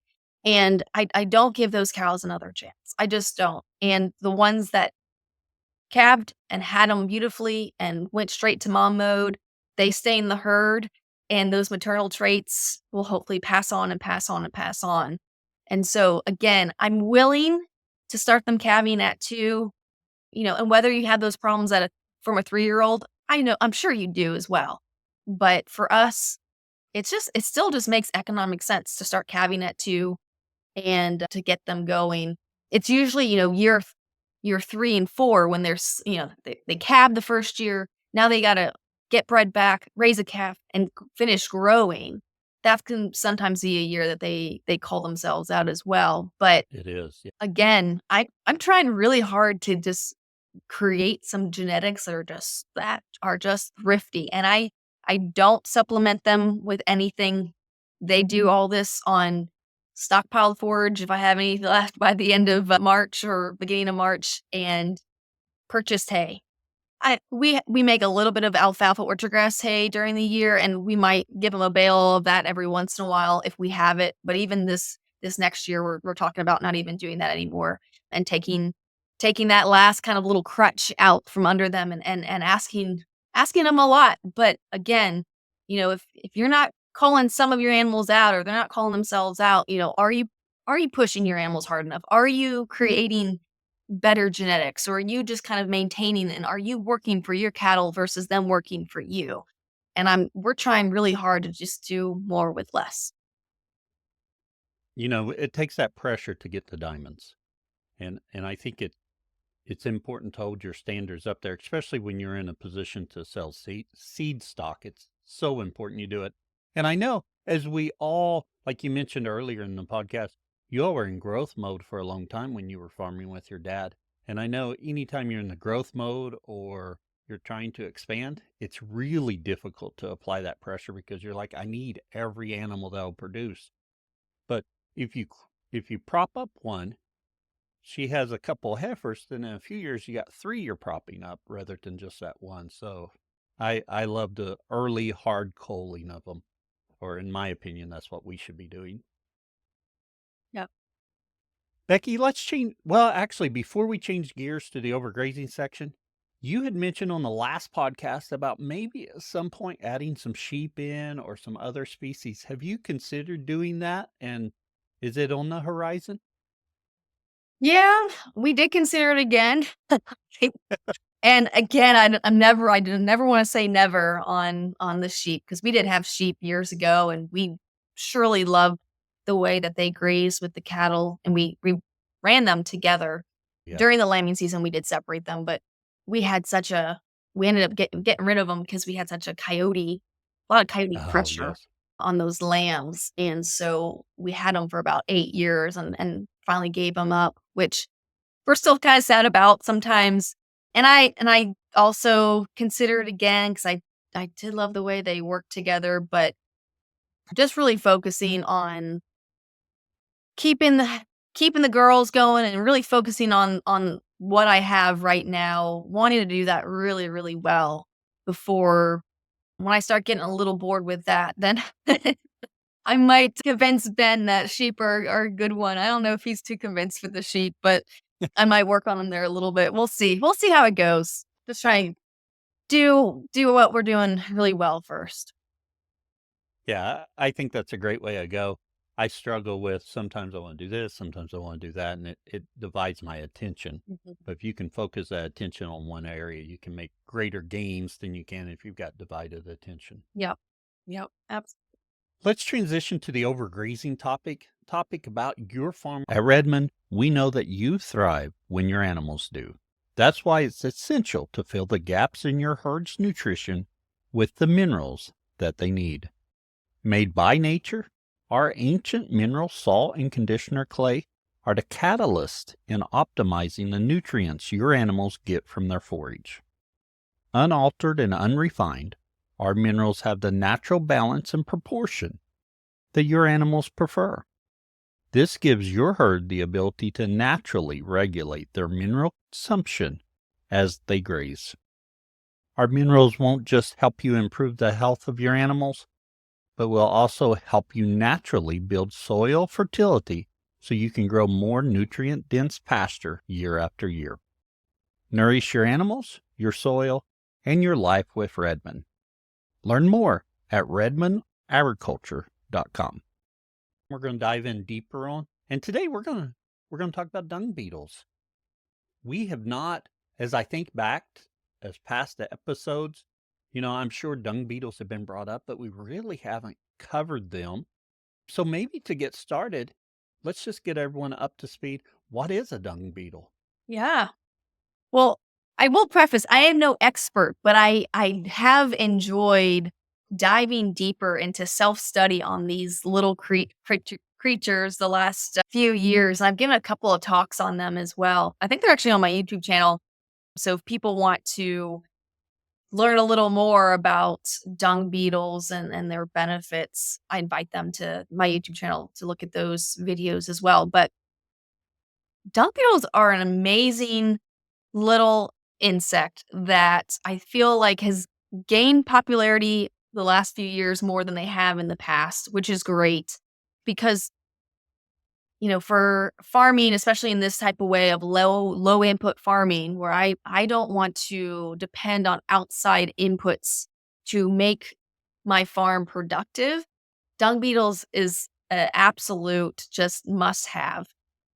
and I don't give those cows another chance. I just don't. And the ones that calved and had them beautifully and went straight to mom mode, they stay in the herd, and those maternal traits will hopefully pass on and pass on and pass on. And so, again, I'm willing to start them calving at 2, and whether you have those problems from a 3-year-old, I'm sure you do as well. But for us, it still just makes economic sense to start calving at 2 and to get them going. It's usually, year 3 and 4 when they calve the first year. Now they gotta get bred back, raise a calf, and finish growing. That can sometimes be a year that they call themselves out as well. But It is. Yeah. again, I'm trying really hard to just create some genetics that are just thrifty, and I don't supplement them with anything. They do all this on stockpiled forage if I have any left by the end of March or beginning of March, and purchased hay. We make a little bit of alfalfa orchard grass hay during the year, and we might give them a bale of that every once in a while if we have it. But even this next year, we're talking about not even doing that anymore and taking that last kind of little crutch out from under them and asking them a lot. But again, if you're not calling some of your animals out or they're not calling themselves out, are you pushing your animals hard enough? Are you creating better genetics, or are you just kind of maintaining, and are you working for your cattle versus them working for you? And we're trying really hard to just do more with less. It takes that pressure to get the diamonds. And I think it's important to hold your standards up there, especially when you're in a position to sell seed stock. It's so important you do it. And I know, as we all, like you mentioned earlier in the podcast, you all were in growth mode for a long time when you were farming with your dad. And I know anytime you're in the growth mode or you're trying to expand, it's really difficult to apply that pressure because you're like, I need every animal that'll produce. But if you if you prop up one, she has a couple heifers, then in a few years you got 3 you're propping up rather than just that one. So I love the early hard culling of them, or in my opinion, that's what we should be doing. Yep. Becky, let's change. Well, actually, before we change gears to the overgrazing section, you had mentioned on the last podcast about maybe at some point adding some sheep in or some other species. Have you considered doing that? And is it on the horizon? Yeah, we did consider it again. And again, I do never wanna say never on the sheep because we did have sheep years ago, and we surely loved the way that they graze with the cattle, and we ran them together. Yeah. During the lambing season, we did separate them, but we had such a we ended up getting rid of them because we had such a lot of coyote Oh, pressure yes. on those lambs, and so we had them for about 8 years, and finally gave them up, which we're still kind of sad about sometimes. And I also consider it again because I did love the way they work together, but just really focusing on keeping the keeping the girls going and really focusing on what I have right now, wanting to do that really, really well before when I start getting a little bored with that, then I might convince Ben that sheep are a good one. I don't know if he's too convinced with the sheep, but I might work on him there a little bit. We'll see. We'll see how it goes. Just try and do what we're doing really well first. Yeah, I think that's a great way to go. I struggle with sometimes I want to do this, sometimes I want to do that, and it divides my attention. Mhm. But if you can focus that attention on one area, you can make greater gains than you can if you've got divided attention. Yep. Yep. Let's transition to the overgrazing topic about your farm. At Redmond, we know that you thrive when your animals do. That's why it's essential to fill the gaps in your herd's nutrition with the minerals that they need. Made by nature, our ancient mineral salt and conditioner clay are the catalyst in optimizing the nutrients your animals get from their forage. Unaltered and unrefined, our minerals have the natural balance and proportion that your animals prefer. This gives your herd the ability to naturally regulate their mineral consumption as they graze. Our minerals won't just help you improve the health of your animals, but will also help you naturally build soil fertility so you can grow more nutrient-dense pasture year after year. Nourish your animals, your soil, and your life with Redmond. Learn more at redmondagriculture.com. We're going to dive in deeper on, and today we're going to talk about dung beetles. We have not, as I think back as past episodes, I'm sure dung beetles have been brought up, but we really haven't covered them. So maybe to get started, let's just get everyone up to speed. What is a dung beetle? Yeah. Well, I will preface, I am no expert, but I have enjoyed diving deeper into self-study on these little creatures the last few years. I've given a couple of talks on them as well. I think they're actually on my YouTube channel. So if people want to learn a little more about dung beetles and their benefits, I invite them to my YouTube channel to look at those videos as well. But dung beetles are an amazing little insect that I feel like has gained popularity the last few years more than they have in the past, which is great because, for farming, especially in this type of way of low input farming, where I don't want to depend on outside inputs to make my farm productive, dung beetles is an absolute just must have.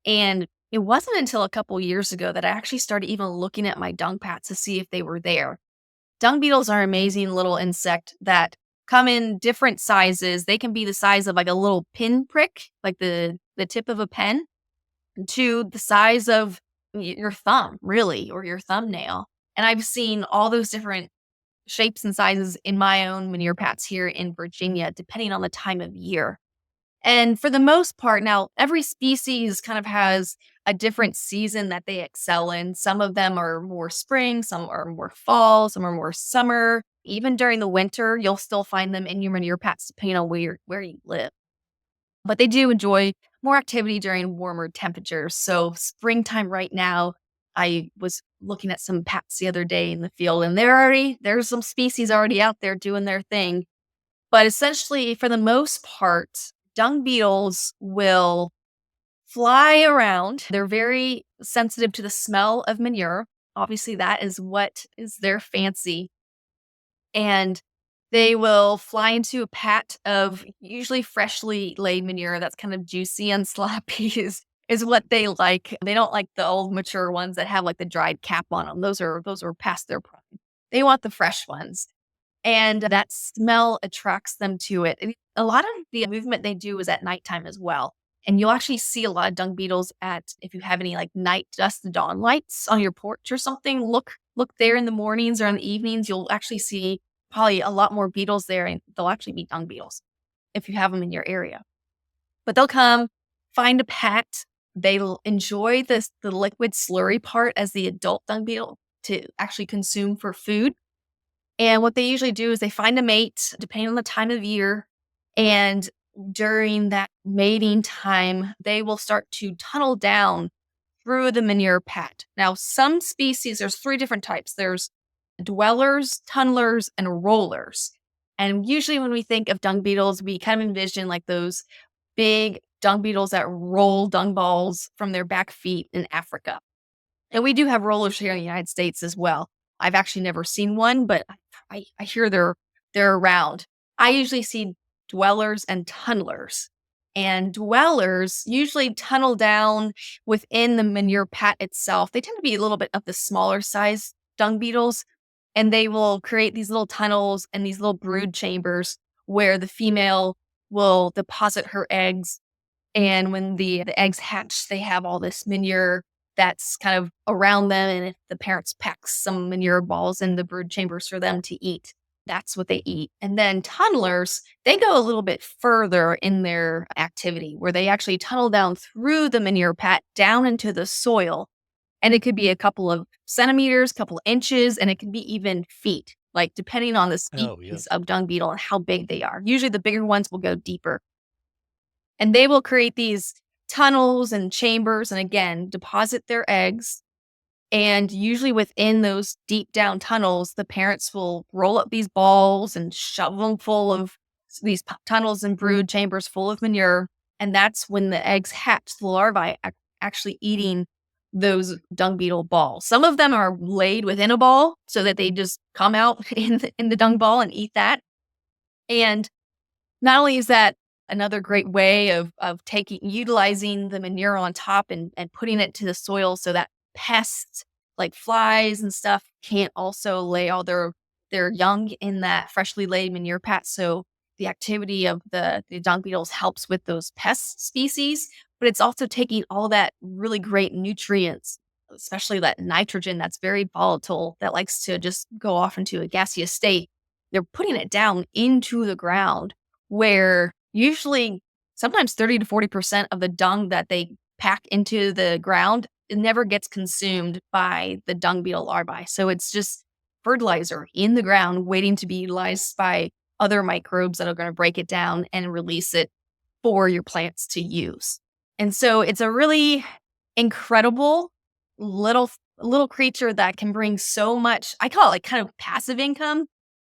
And it wasn't until a couple years ago that I actually started even looking at my dung pats to see if they were there. Dung beetles are amazing little insect that come in different sizes. They can be the size of like a little pin prick, like the tip of a pen, to the size of your thumb, really, or your thumbnail. And I've seen all those different shapes and sizes in my own manure pats here in Virginia, depending on the time of year. And for the most part, now every species kind of has a different season that they excel in. Some of them are more spring, some are more fall, some are more summer. Even during the winter, you'll still find them in your manure pats depending on where you live. But they do enjoy more activity during warmer temperatures. So springtime right now, I was looking at some pats the other day in the field, and there's some species already out there doing their thing. But essentially, for the most part, dung beetles will fly around. They're very sensitive to the smell of manure. Obviously, that is what is their fancy. And they will fly into a pat of usually freshly laid manure that's kind of juicy and sloppy is what they like. They don't like the old mature ones that have like the dried cap on them. Those are past their prime. They want the fresh ones. And that smell attracts them to it. And a lot of the movement they do is at nighttime as well. And you'll actually see a lot of dung beetles if you have any like night dusk dawn lights on your porch or something, look there in the mornings or in the evenings, you'll actually see probably a lot more beetles there, and they'll actually be dung beetles if you have them in your area. But they'll come, find a pat. They enjoy the liquid slurry part as the adult dung beetle to actually consume for food. And what they usually do is they find a mate, depending on the time of year. And during that mating time, they will start to tunnel down through the manure pat. Now, some species, there's 3 different types. There's dwellers, tunnelers, and rollers. And usually when we think of dung beetles, we kind of envision like those big dung beetles that roll dung balls from their back feet in Africa. And we do have rollers here in the United States as well. I've actually never seen one, but I hear they're around. I usually see dwellers and tunnelers. And dwellers usually tunnel down within the manure pat itself. They tend to be a little bit of the smaller size dung beetles, and they will create these little tunnels and these little brood chambers where the female will deposit her eggs. And when the eggs hatch, they have all this manure that's kind of around them. And if the parents pack some manure balls in the brood chambers for them to eat, that's what they eat. And then tunnelers, they go a little bit further in their activity where they actually tunnel down through the manure pat down into the soil. And it could be a couple of centimeters, couple of inches, and it can be even feet, like depending on the Oh, yeah. species of dung beetle and how big they are. Usually the bigger ones will go deeper. And they will create these tunnels and chambers and again, deposit their eggs. And usually within those deep down tunnels, the parents will roll up these balls and shove them full of these tunnels and brood chambers full of manure. And that's when the eggs hatch, the larvae actually eating those dung beetle balls. Some of them are laid within a ball so that they just come out in the dung ball and eat that. And not only is that another great way of utilizing the manure on top and putting it to the soil so that pests like flies and stuff can't also lay all their young in that freshly laid manure pat. So the activity of the dung beetles helps with those pest species, but it's also taking all that really great nutrients, especially that nitrogen that's very volatile that likes to just go off into a gaseous state. They're putting it down into the ground where usually sometimes 30 to 40% of the dung that they pack into the ground, it never gets consumed by the dung beetle larvae. So it's just fertilizer in the ground waiting to be utilized by other microbes that are going to break it down and release it for your plants to use. And so it's a really incredible little creature that can bring so much, I call it like kind of passive income,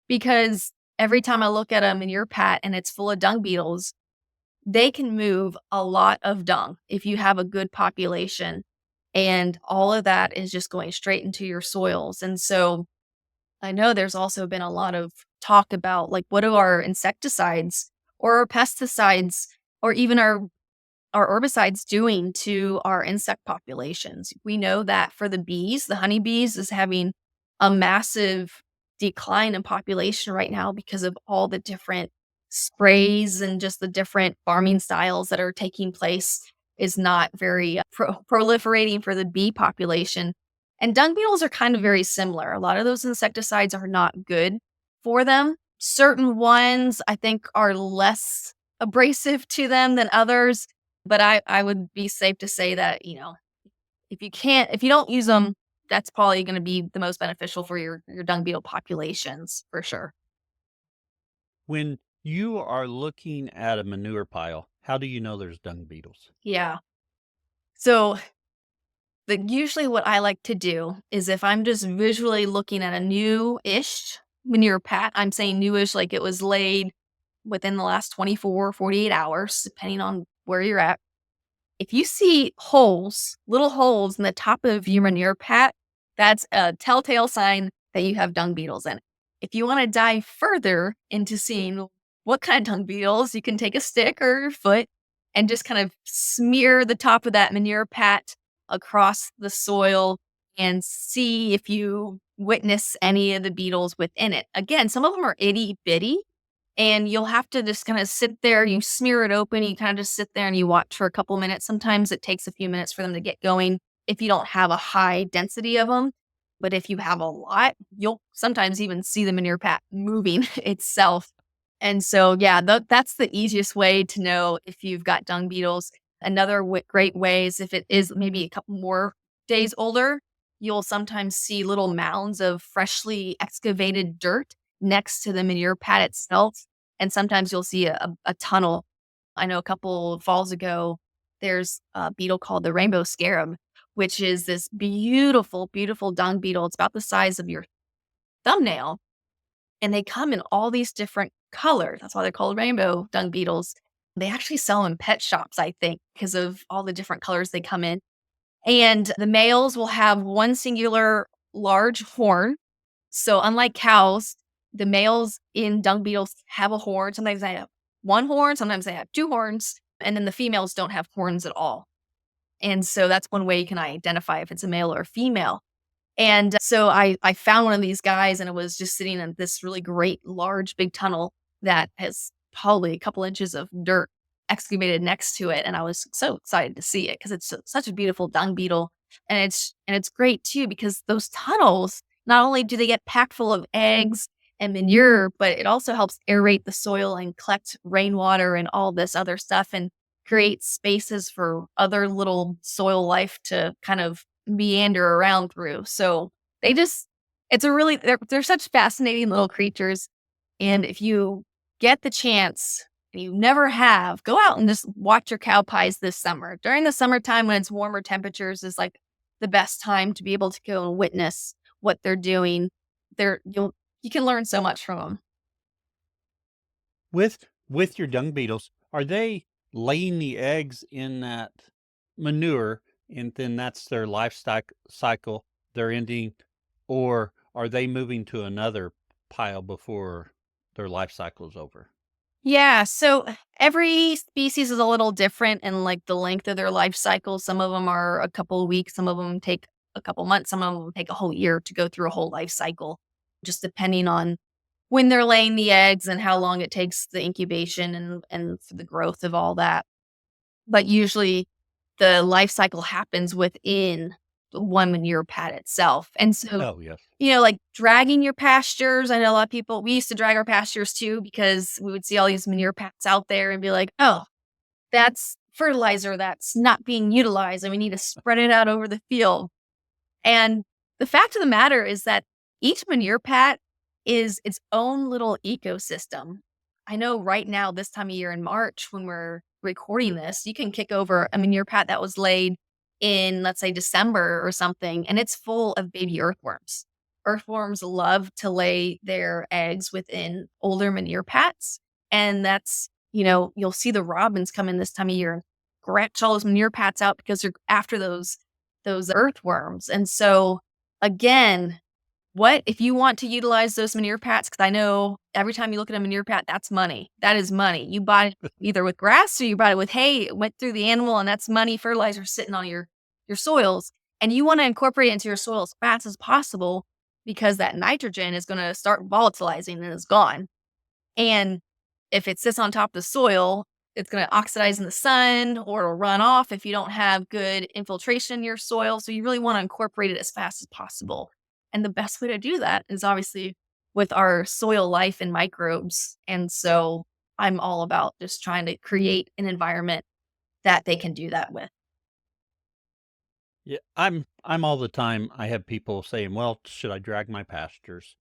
because every time I look at a manure pat and it's full of dung beetles, they can move a lot of dung if you have a good population. And all of that is just going straight into your soils. And so I know there's also been a lot of talk about like, what do our insecticides or our pesticides or even our herbicides doing to our insect populations? We know that for the bees, the honeybees is having a massive decline in population right now because of all the different sprays and just the different farming styles that are taking place is not very proliferating for the bee population. And dung beetles are kind of very similar. A lot of those insecticides are not good for them. Certain ones I think are less abrasive to them than others. But I would be safe to say that, if you don't use them, that's probably going to be the most beneficial for your dung beetle populations for sure. When you are looking at a manure pile, how do you know there's dung beetles? Yeah. So usually what I like to do is if I'm just visually looking at a new-ish manure pat, I'm saying newish like it was laid within the last 24, 48 hours, depending on where you're at. If you see holes, little holes in the top of your manure pat, that's a telltale sign that you have dung beetles in it. If you want to dive further into seeing what kind of dung beetles, you can take a stick or your foot and just kind of smear the top of that manure pat across the soil and see if you witness any of the beetles within it. Again, some of them are itty bitty, and you'll have to just kind of sit there, you smear it open, you kind of just sit there and you watch for a couple minutes. Sometimes it takes a few minutes for them to get going if you don't have a high density of them. But if you have a lot, you'll sometimes even see the manure pat moving itself. And so, yeah, that's the easiest way to know if you've got dung beetles. Another great way is if it is maybe a couple more days older, you'll sometimes see little mounds of freshly excavated dirt next to the manure pad itself. And sometimes you'll see a tunnel. I know a couple falls ago, there's a beetle called the rainbow scarab, which is this beautiful, beautiful dung beetle. It's about the size of your thumbnail, and they come in all these different colors. That's why they're called rainbow dung beetles. They actually sell them in pet shops, I think, because of all the different colors they come in. And the males will have one singular large horn. So unlike cows, the males in dung beetles have a horn. Sometimes they have one horn, sometimes they have two horns, and then the females don't have horns at all. And so that's one way you can identify if it's a male or a female. And so I found one of these guys, and it was just sitting in this really great large big tunnel that has probably a couple inches of dirt excavated next to it, and I was so excited to see it because it's such a beautiful dung beetle, and it's great too because those tunnels, not only do they get packed full of eggs and manure, but it also helps aerate the soil and collect rainwater and all this other stuff and create spaces for other little soil life to kind of meander around through. So they just it's a really they're such fascinating little creatures. And if you get the chance and you never have, go out and just watch your cow pies this summer. During the summertime when it's warmer temperatures is like the best time to be able to go and witness what they're doing. You can learn so much from them. With your dung beetles, are they laying the eggs in that manure, and then that's their cycle they're ending, or are they moving to another pile before their life cycle is over? Yeah, so every species is a little different in like the length of their life cycle. Some of them are a couple of weeks, some of them take a couple months, some of them take a whole year to go through a whole life cycle, just depending on when they're laying the eggs and how long it takes the incubation and for the growth of all that. But usually the life cycle happens within the one manure pad itself. And so, Oh, yes. like dragging your pastures. I know a lot of people, we used to drag our pastures too because we would see all these manure pads out there and be like, oh, that's fertilizer that's not being utilized and we need to spread it out over the field. And the fact of the matter is that each manure pat is its own little ecosystem. I know right now, this time of year in March, when we're recording this, you can kick over a manure pat that was laid in, let's say, December or something, and it's full of baby earthworms. Earthworms love to lay their eggs within older manure pats. And that's, you'll see the robins come in this time of year and scratch all those manure pats out because they're after those earthworms. And so again, what if you want to utilize those manure pats? Because I know every time you look at a manure pat, that's money. That is money. You buy it either with grass or you buy it with hay. It went through the animal, and that's money fertilizer sitting on your soils. And you want to incorporate it into your soil as fast as possible because that nitrogen is going to start volatilizing and is gone. And if it sits on top of the soil, it's going to oxidize in the sun or it'll run off if you don't have good infiltration in your soil. So you really want to incorporate it as fast as possible. And the best way to do that is obviously with our soil life and microbes. And so I'm all about just trying to create an environment that they can do that with. Yeah, I'm all the time I have people saying, "Well, should I drag my pastures?"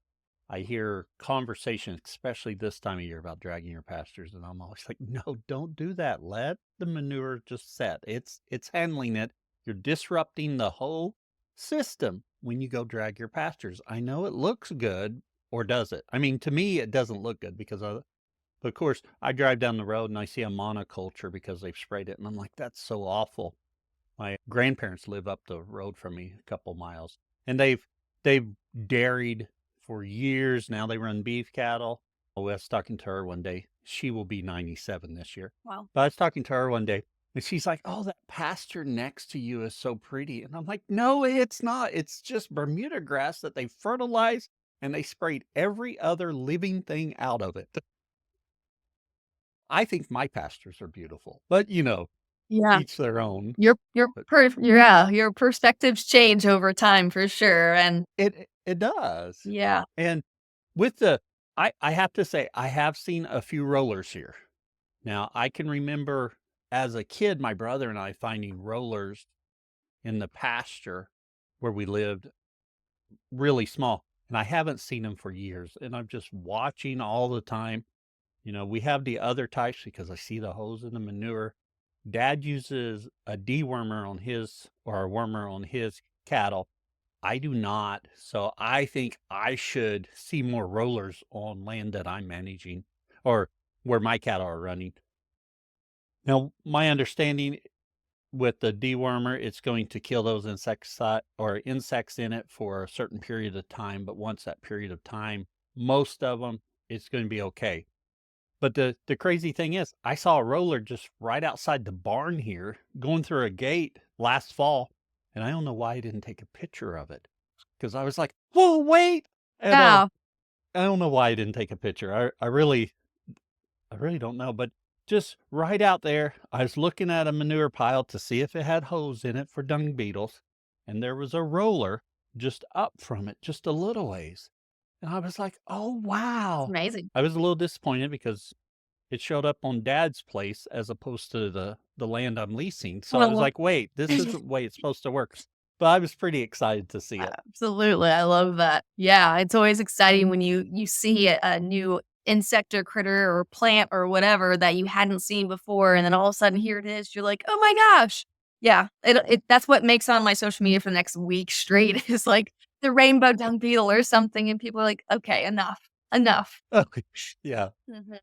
I hear conversations, especially this time of year, about dragging your pastures, and I'm always like, "No, don't do that. Let the manure just set. It's handling it. You're disrupting the whole system when you go drag your pastures. I know it looks good, or does it? I mean, to me, it doesn't look good because of course, I drive down the road and I see a monoculture because they've sprayed it, and I'm like, that's so awful. My grandparents live up the road from me a couple miles, and they've dairied for years now. They run beef cattle. I was talking to her one day. She will be 97 this year. Wow. But I was talking to her one day, and she's like, "Oh, that pasture next to you is so pretty." And I'm like, "No, it's not. It's just Bermuda grass that they fertilized and they sprayed every other living thing out of it." I think my pastures are beautiful, but Yeah. each their own. But Your perspectives change over time for sure. And it does. yeah. And with the I have to say, I have seen a few rollers here. Now, I can remember as a kid, my brother and I finding rollers in the pasture where we lived really small. And I haven't seen them for years. And I'm just watching all the time. We have the other types because I see the holes in the manure. Dad uses a dewormer on his or a wormer on his cattle. I do not. So I think I should see more rollers on land that I'm managing or where my cattle are running. Now, my understanding with the dewormer, it's going to kill those insecticide or insects in it for a certain period of time. But once that period of time, most of them, it's going to be okay. But the crazy thing is, I saw a roller just right outside the barn here going through a gate last fall, and I don't know why I didn't take a picture of it because I was like, "Whoa, wait!" And Yeah. I don't know why I didn't take a picture. I really don't know, but just right out there, I was looking at a manure pile to see if it had holes in it for dung beetles, and there was a roller just up from it, just a little ways. And I was like, "Oh, It's wow." amazing. I was a little disappointed because it showed up on dad's place as opposed to the land I'm leasing. So I was Well, like, "Wait, this isn't the way it's supposed to work." But I was pretty excited to see it. absolutely, I love that. Yeah, it's always exciting when you see a new insect or critter or plant or whatever that you hadn't seen before, and then all of a sudden here it is. You're like, "Oh my gosh." Yeah, it that's what makes on my social media for the next week straight is like the rainbow dung beetle or something, and people are like, "Okay, enough, enough." Oh, yeah, Mhm.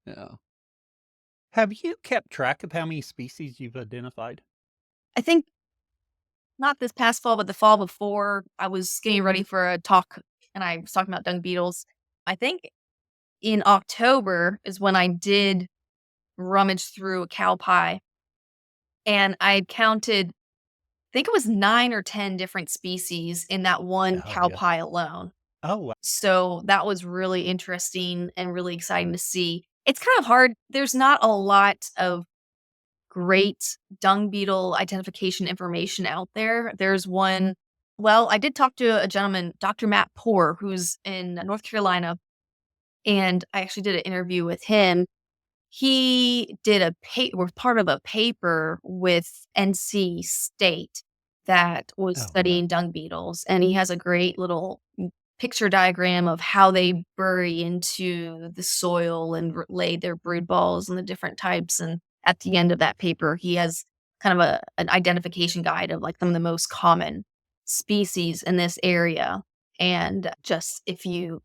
yeah. Have you kept track of how many species you've identified? I think not this past fall, but the fall before, I was getting ready for a talk, and I was talking about dung beetles. I think in October is when I did rummage through a cow pie, and I counted, I think it was 9 or 10 different species in that one Oh, cow yeah. pie alone. Oh, wow. So that was really interesting and really exciting to see. It's kind of hard. There's not a lot of great dung beetle identification information out there. There's one, well, I did talk to a gentleman, Dr. Matt Poor, who's in North Carolina, and I actually did an interview with him. He did was part of a paper with NC State that was Oh, yeah. studying dung beetles, and he has a great little picture diagram of how they bury into the soil and lay their brood balls and the different types. And at the end of that paper, he has kind of an identification guide of like some of the most common species in this area. And just if you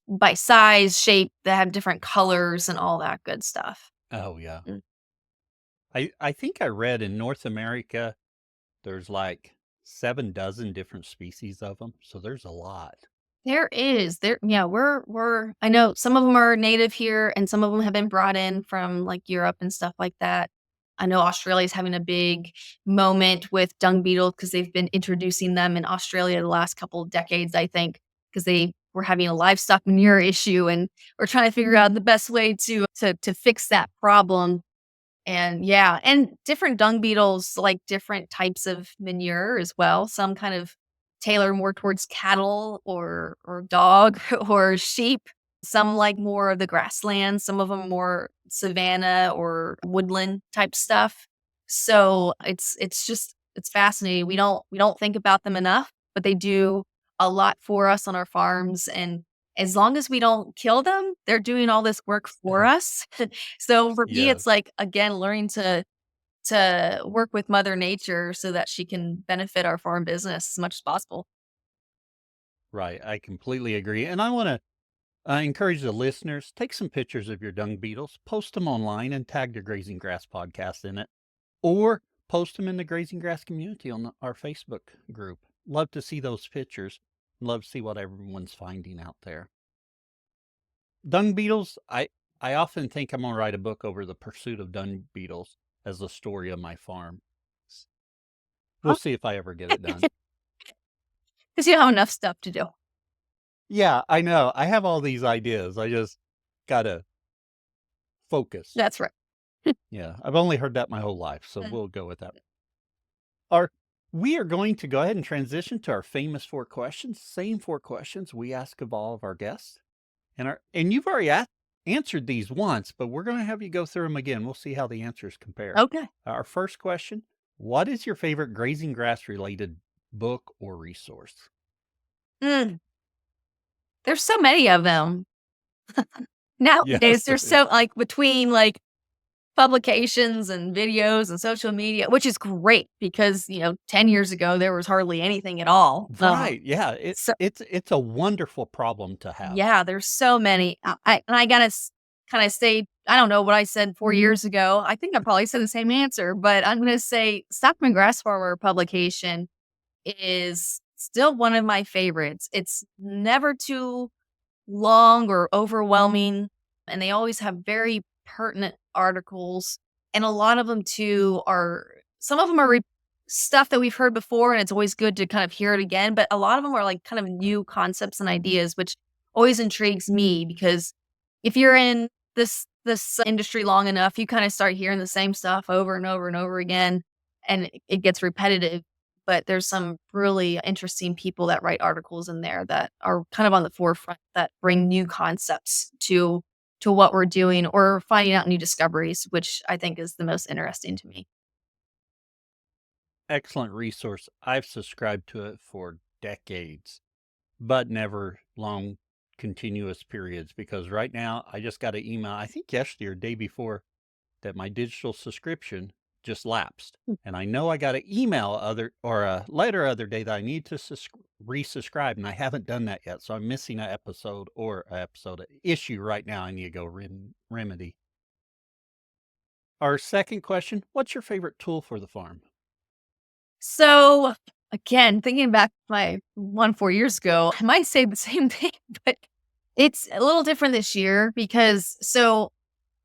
by size, shape, they have different colors and all that good stuff. Oh, yeah. Mm. I think I read in North America, there's like 7 dozen different species of them, so there's a lot. There is. There yeah, we're I know some of them are native here and some of them have been brought in from, like, Europe and stuff like that. I know Australia's having a big moment with dung beetle because 'cause they've been introducing them in Australia the last couple of decades, I think, because they were having a livestock manure issue, and we're trying to figure out the best way to fix that problem. And yeah, and different dung beetles like different types of manure as well. Some kind of tailor more towards cattle or dog or sheep. Some like more of the grassland, some of them more savanna or woodland type stuff. So it's just it's fascinating. We don't think about them enough, but they do a lot for us on our farms, and as long as we don't kill them, they're doing all this work for us. So for me, it's Yes, like, again, learning to work with Mother Nature so that she can benefit our farm business as much as possible. right, I completely agree, and I wanna, encourage the listeners, take some pictures of your dung beetles, post them online, and tag the Grazing Grass podcast in it, or post them in the Grazing Grass community on our Facebook group. Love to see those pictures. Love to see what everyone's finding out there. Dung beetles, I often think I'm gonna write a book over the pursuit of dung beetles as the story of my farm. We'll Huh? see if I ever get it done. 'Cause you don't have enough stuff to do. Yeah, I know. I have all these ideas. I just gotta focus. That's right. Yeah, I've only heard that my whole life, so we'll go with that. Our we are going to go ahead and transition to our famous 4 questions. Same 4 questions we ask of all of our guests. And you've already asked answered these once, but we're going to have you go through them again. We'll see how the answers compare. Okay. Our first question: what is your favorite grazing grass related book or resource? Mm, there's so many of them. Nowadays, Yes, there there's is. so like between like publications and videos and social media, which is great because, 10 years ago, there was hardly anything at all. Right. Yeah. So It's a wonderful problem to have. yeah, there's so many. I gotta kind of say, I don't know what I said 4 years ago. I think I probably said the same answer, but I'm gonna say Stockman Grass Farmer publication is still one of my favorites. It's never too long or overwhelming, and they always have very pertinent articles. And a lot of them too are some of them are stuff that we've heard before, and it's always good to kind of hear it again. But a lot of them are like kind of new concepts and ideas, which always intrigues me because if you're in this industry long enough, you kind of start hearing the same stuff over and over and over again, and it gets repetitive. But there's some really interesting people that write articles in there that are kind of on the forefront that bring new concepts to what we're doing or finding out new discoveries, which I think is the most interesting to me. Excellent resource. I've subscribed to it for decades, but never long continuous periods because right now I just got an email, I think yesterday or day before, that my digital subscription just lapsed. And I know I got an email a letter other day that I need to resubscribe, and I haven't done that yet. So I'm missing an episode or an episode issue right now. I need to go remedy. Our second question: what's your favorite tool for the farm? So again, thinking back to my one 4 years ago, I might say the same thing, but it's a little different this year because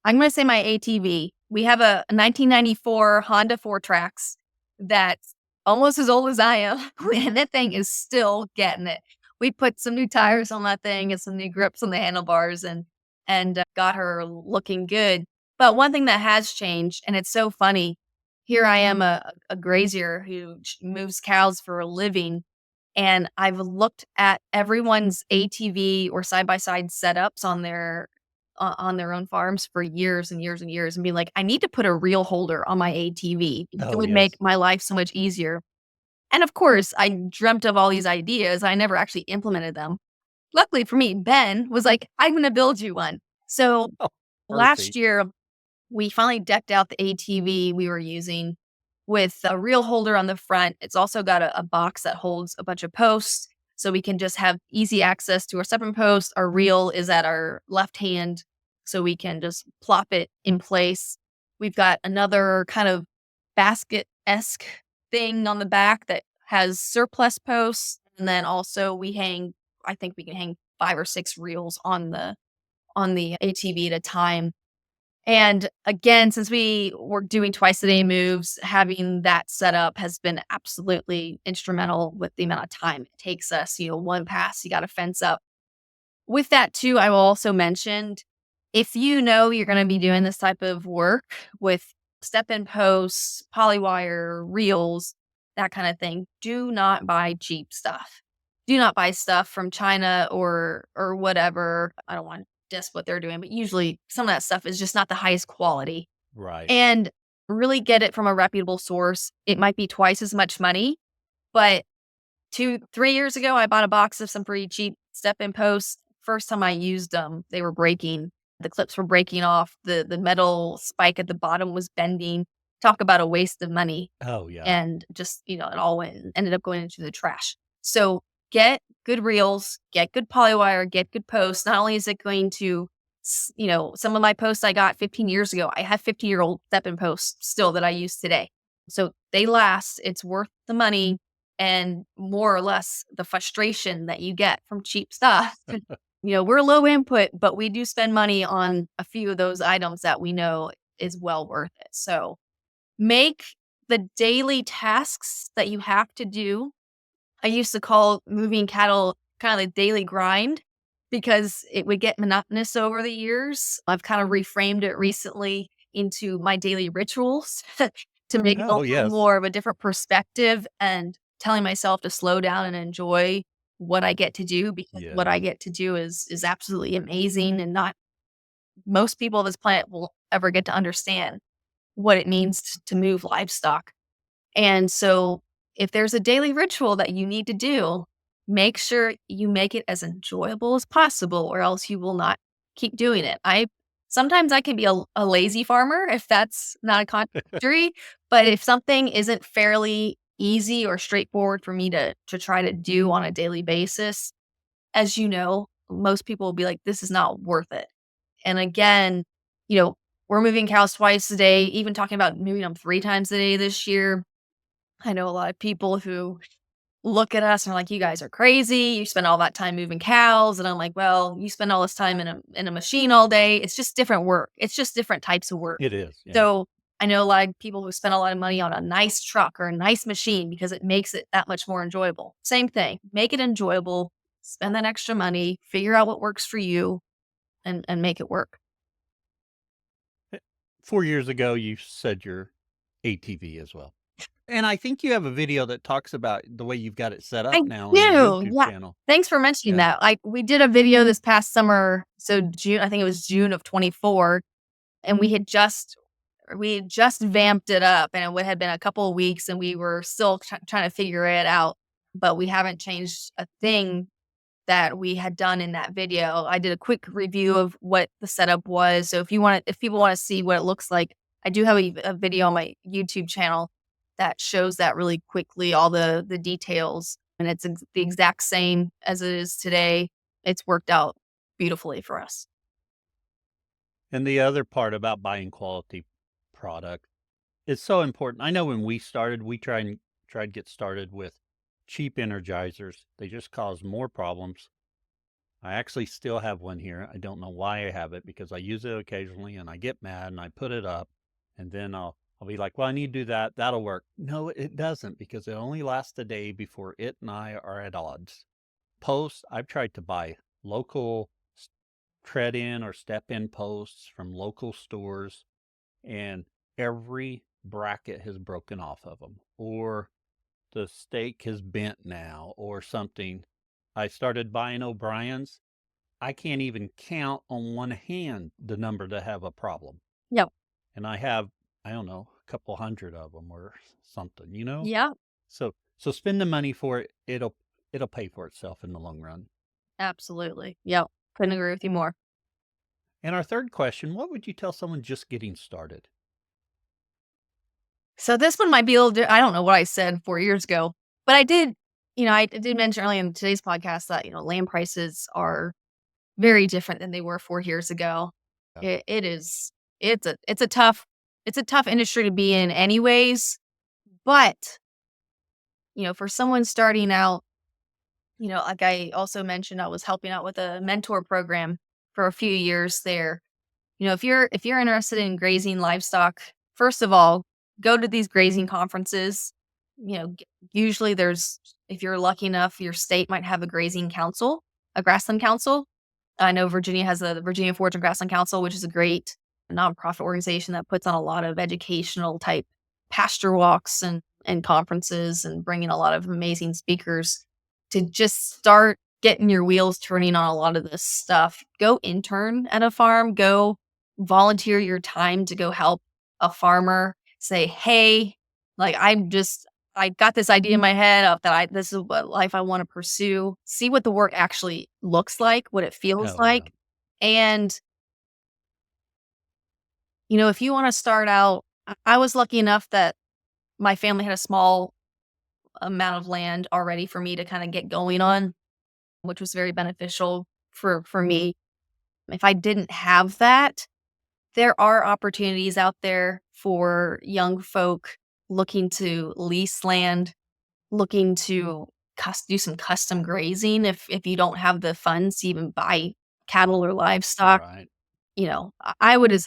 I'm gonna say my ATV. We have a 1994 Honda 4 Trax that's almost as old as I am, and that thing is still getting it. We put some new tires on that thing and some new grips on the handlebars and got her looking good. But one thing that has changed, and it's so funny, here I am a grazier who moves cows for a living, and I've looked at everyone's ATV or side by side setups on their own farms for years and years and years and be like, I need to put a reel holder on my ATV. It Oh, would make yes. my life so much easier. And of course, I dreamt of all these ideas. I never actually implemented them. Luckily for me, Ben was like, I'm going to build you one. So Oh, last perfect. year, we finally decked out the ATV we were using with a reel holder on the front. It's also got a box that holds a bunch of posts. So we can just have easy access to our stepping post. Our reel is at our left hand. So we can just plop it in place. We've got another kind of basket esque thing on the back that has surplus posts. And then also I think we can hang 5 or 6 reels on the ATV at a time. And again, since we were doing twice a day moves, having that set up has been absolutely instrumental with the amount of time it takes us. One pass, you got to fence up. With that, too, I will also mention if you know you're going to be doing this type of work with step in posts, polywire, reels, that kind of thing, do not buy cheap stuff. Do not buy stuff from China or whatever. I don't want to diss what they're doing, but usually some of that stuff is just not the highest quality. Right. And really get it from a reputable source. It might be twice as much money, but 3 years ago, I bought a box of some pretty cheap step-in posts. First time I used them, they were breaking. The clips were breaking off. The metal spike at the bottom was bending. Talk about a waste of money. Oh, yeah. And just, it all ended up going into the trash. So get good reels, get good polywire, get good posts. Not only is it going to, some of my posts I got 15 years ago, I have 50-year-old step-in posts still that I use today. So they last. It's worth the money and more or less the frustration that you get from cheap stuff. We're low input, but we do spend money on a few of those items that we know is well worth it. So make the daily tasks that you have to do. I used to call moving cattle kind of the daily grind because it would get monotonous over the years. I've kind of reframed it recently into my daily rituals to make it a Oh, little yes. more of a different perspective and telling myself to slow down and enjoy what I get to do because what Yes. I get to do is absolutely amazing and not most people on this planet will ever get to understand what it means to move livestock. And so if there's a daily ritual that you need to do, make sure you make it as enjoyable as possible, or else you will not keep doing it. I sometimes I can be a lazy farmer if that's not a contradictory, but if something isn't fairly easy or straightforward for me to try to do on a daily basis, as you know, most people will be like, this is not worth it. And again, you know, we're moving cows twice a day, even talking about moving them 3 times a day this year. I know a lot of people who look at us and are like, "You guys are crazy. You spend all that time moving cows." And I'm like, "Well, you spend all this time in a machine all day. It's just different work. It's just different types of work." It is, yeah. So I know a lot of people who spend a lot of money on a nice truck or a nice machine because it makes it that much more enjoyable. Same thing. Make it enjoyable. Spend that extra money. Figure out what works for you, and make it work. Eh, 4 years ago, you said your ATV as well. And I think you have a video that talks about the way you've got it set I up now on your do, YouTube yeah. channel. Thanks for mentioning Yeah. that. Like, we did a video this past summer, so June I think it was June of '24, and we had just vamped it up, and it had been a couple of weeks, and we were still trying to figure it out, but we haven't changed a thing that we had done in that video. I did a quick review of what the setup was, so if people wanna see what it looks like, I do have a video on my YouTube channel that shows that really quickly, all the details, and it's the exact same as it is today. It's worked out beautifully for us. And the other part about buying quality product, it's so important. I know when we started, we tried to get started with cheap energizers. They just cause more problems. I actually still have one here. I don't know why I have it because I use it occasionally and I get mad and I put it up and then I'll be like, "Well, I need to do that. That'll work." No, it doesn't because it only lasts a day before it and I are at odds. Posts, I've tried to buy local tread-in or step-in posts from local stores and every bracket has broken off of them or the stake has bent now or something. I started buying O'Brien's. I can't even count on one hand the number that have a problem. Yep. And I have, I don't know, a couple hundred of them or something, you know? Yeah, So spend the money for it. It'll pay for itself in the long run. absolutely. Yep. Couldn't agree with you more. And our third question, what would you tell someone just getting started? So this one might be a little I don't know what I said 4 years ago, but I did mention earlier in today's podcast that, land prices are very different than they were 4 years ago. Yeah. It is it's a tough industry to be in anyways, but, for someone starting out, like I also mentioned, I was helping out with a mentor program for a few years there. If you're interested in grazing livestock, first of all, go to these grazing conferences. Usually if you're lucky enough, your state might have a grazing council, a grassland council. I know Virginia has the Virginia Forage and Grassland Council, which is a great nonprofit organization that puts on a lot of educational type pasture walks and conferences and bringing a lot of amazing speakers to just start getting your wheels turning on a lot of this stuff. Go intern at a farm, go volunteer your time to go help a farmer. Say, hey, like I got this idea in my head of this is what life I want to pursue. See what the work actually looks like, what it feels Oh, yeah. like. And, if you want to start out, I was lucky enough that my family had a small amount of land already for me to kind of get going on, which was very beneficial for me. If I didn't have that, there are opportunities out there for young folk looking to lease land, looking to do some custom grazing if you don't have the funds to even buy cattle or livestock. Right. I would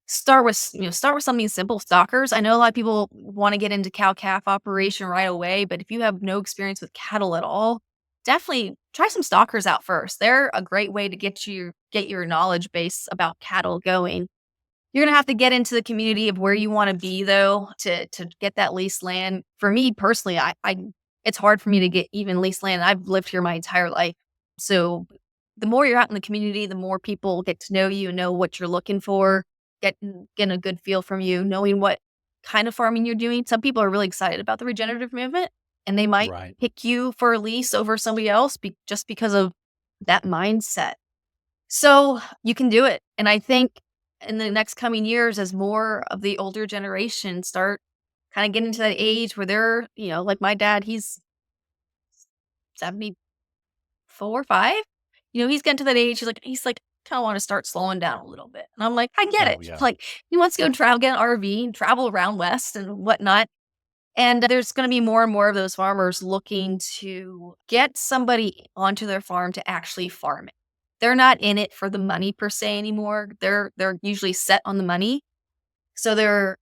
start with something simple, stockers. I know a lot of people want to get into cow calf operation right away, but if you have no experience with cattle at all, definitely try some stockers out first. They're a great way to get your knowledge base about cattle going. You're gonna have to get into the community of where you wanna be though to get that leased land. For me personally, I it's hard for me to get even leased land. I've lived here my entire life. So the more you're out in the community, the more people get to know you, know what you're looking for, getting a good feel from you, knowing what kind of farming you're doing. Some people are really excited about the regenerative movement, and they might Right. pick you for a lease over somebody else just because of that mindset. So you can do it. And I think in the next coming years, as more of the older generation start kind of getting to that age where they're, like my dad, he's 74, 5. He's getting to that age. He's like, kind of want to start slowing down a little bit. And I'm like, I get Oh, it. yeah. Like, he wants to go travel, get an RV and travel around West and whatnot. And there's going to be more and more of those farmers looking to get somebody onto their farm to actually farm it. They're not in it for the money per se anymore. They're usually set on the money. So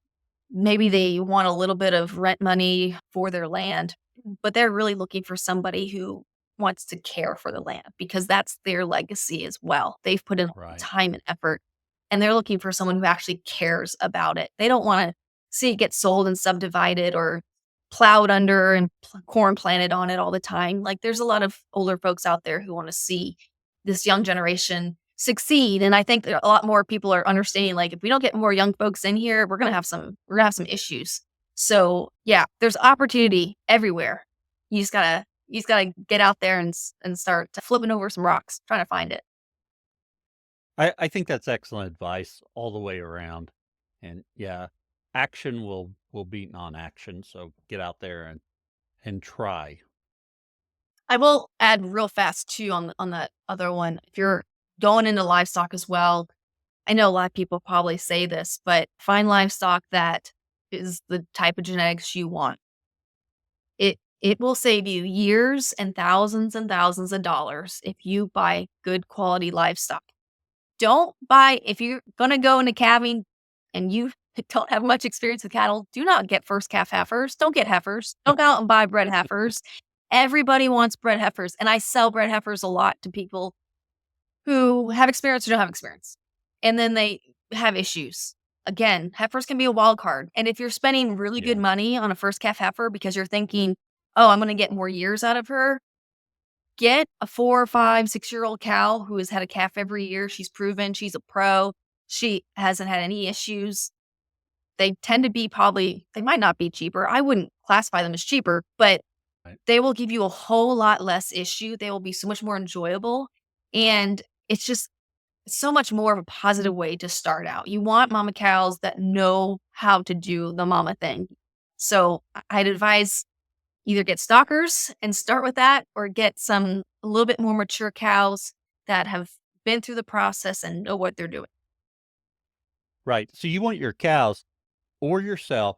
maybe they want a little bit of rent money for their land, but they're really looking for somebody who wants to care for the land because that's their legacy as well. They've put in Right. time and effort, and they're looking for someone who actually cares about it. They don't want to see it get sold and subdivided or plowed under and corn planted on it all the time. Like, there's a lot of older folks out there who want to see this young generation succeed. And I think that a lot more people are understanding, like, if we don't get more young folks in here, we're gonna have some issues. So yeah, there's opportunity everywhere. You just gotta get out there and start flipping over some rocks, trying to find it. I think that's excellent advice all the way around. And yeah, action will beat non-action. So get out there and try. I will add real fast too on that other one. If you're going into livestock as well, I know a lot of people probably say this, but find livestock that is the type of genetics you want. It will save you years and thousands of dollars if you buy good quality livestock. Don't buy if you're gonna go into calving and you don't have much experience with cattle, do not get first calf heifers. Don't get heifers. Don't go out and buy bred heifers. Everybody wants bred heifers, and I sell bred heifers a lot to people who have experience or don't have experience. And then they have issues. Again, heifers can be a wild card. And if you're spending really good Yeah. money on a first calf heifer because you're thinking, oh, I'm going to get more years out of her, get a 4 or 5, 6-year-old cow who has had a calf every year. She's proven she's a pro. She hasn't had any issues. They tend to be they might not be cheaper. I wouldn't classify them as cheaper, but Right. they will give you a whole lot less issue. They will be so much more enjoyable. And it's just so much more of a positive way to start out. You want mama cows that know how to do the mama thing. So I'd advise either get stockers and start with that or get some a little bit more mature cows that have been through the process and know what they're doing. Right. So you want your cows or yourself,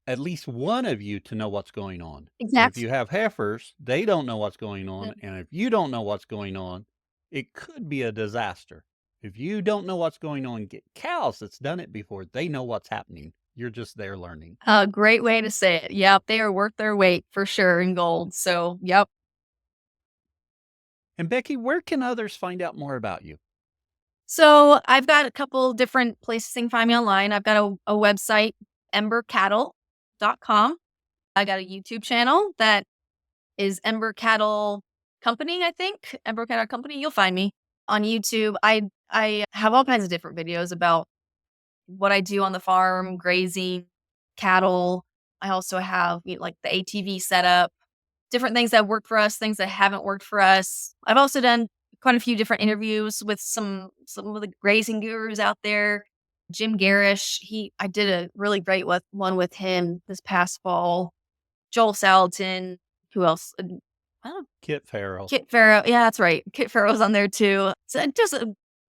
at least one of you to know what's going on. If Exactly. you have heifers, they don't know what's going Yeah. on. And if you don't know what's going on, it could be a disaster. If you don't know what's going on, get cows that's done it before. They know what's happening. You're just there learning. A great way to say it. Yep, they are worth their weight for sure in gold. So, yep. And Becky, where can others find out more about you? So I've got a couple different places they can find me online. I've got a website, embercattle.com. I got a YouTube channel that is Ember Cattle Company, I think. Ember Cattle Company. You'll find me on YouTube. I have all kinds of different videos about what I do on the farm, grazing, cattle. I also have like the ATV setup, different things that work for us, things that haven't worked for us. I've also done quite a few different interviews with some of the grazing gurus out there. Jim Garish, I did a really great one with him this past fall. Joel Salatin, who else? I don't Kit Farrell. Kit Farrow. Yeah, that's right. Kit Farrow's on there too. So it just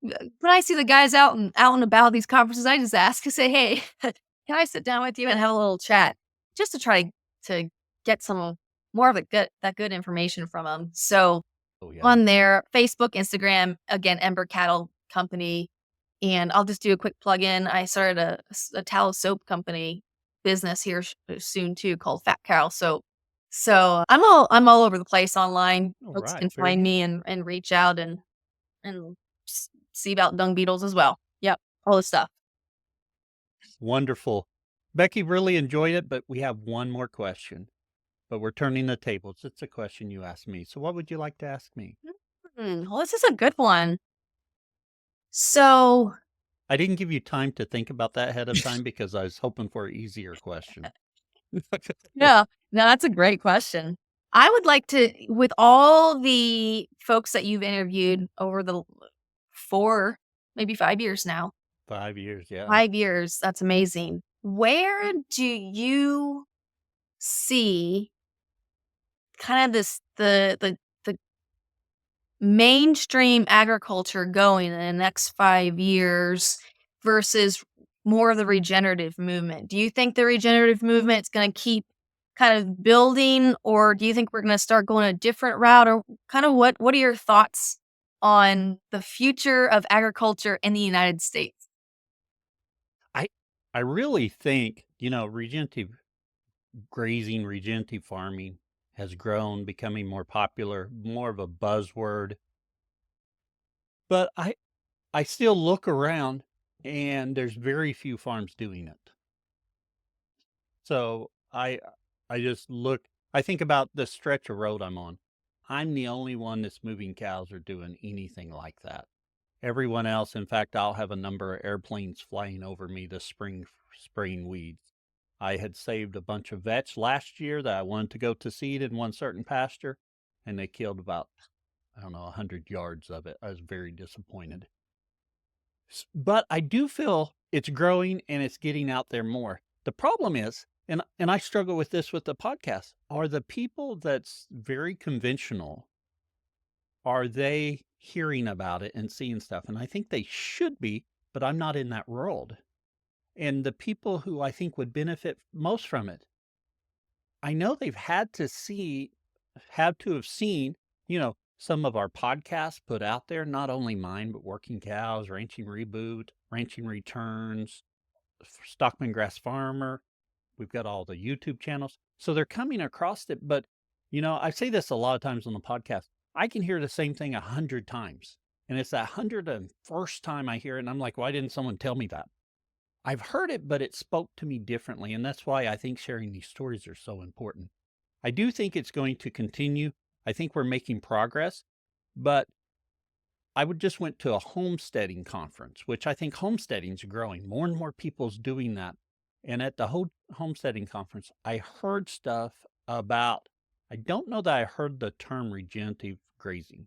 when I see the guys out and about at these conferences, I just ask, I say, "Hey, can I sit down with you and have a little chat?" Just to try to get some more of that good information from them. So Oh, yeah. on there, Facebook, Instagram, again, Ember Cattle Company, and I'll just do a quick plug in. I started a tallow soap company business here soon too, called Fat Cow Soap. So I'm all over the place online. All Folks right. can Very find good. me and reach out and see about dung beetles as well. Yep, all the stuff. Wonderful. Becky, really enjoyed it, but we have one more question. But we're turning the tables. It's a question you asked me. So what would you like to ask me? Well, this is a good one. So, I didn't give you time to think about that ahead of time because I was hoping for an easier question. yeah, no, that's a great question. I would like to, with all the folks that you've interviewed over the 4, maybe 5 years now, 5 years, yeah. 5 years, that's amazing. Where do you see kind of the mainstream agriculture going in the next 5 years versus more of the regenerative movement? Do you think the regenerative movement is gonna keep kind of building, or do you think we're gonna start going a different route? Or kind of what are your thoughts on the future of agriculture in the United States? I I really think, regenerative grazing, regenerative farming has grown, becoming more popular, more of a buzzword. But I still look around and there's very few farms doing it. So I just look I think about the stretch of road I'm on. I'm the only one that's moving cows or doing anything like that. Everyone else, in fact, I'll have a number of airplanes flying over me this spring spraying weeds. I had saved a bunch of vetch last year that I wanted to go to seed in one certain pasture, and they killed about, I don't know, 100 yards of it. I was very disappointed. But I do feel it's growing and it's getting out there more. The problem is, and I struggle with this with the podcast, are the people that's very conventional, are they hearing about it and seeing stuff? And I think they should be, but I'm not in that world. And the people who I think would benefit most from it, I know they've had to have seen, some of our podcasts put out there, not only mine, but Working Cows, Ranching Reboot, Ranching Returns, Stockman Grass Farmer. We've got all the YouTube channels. So they're coming across it. But, I say this a lot of times on the podcast. I can hear the same thing 100 times. And it's that 101st time I hear it. And I'm like, why didn't someone tell me that? I've heard it, but it spoke to me differently. And that's why I think sharing these stories are so important. I do think it's going to continue. I think we're making progress, but I would just went to a homesteading conference, which I think homesteading is growing. More and more people's doing that. And at the whole homesteading conference, I heard stuff about, I don't know that I heard the term regenerative grazing,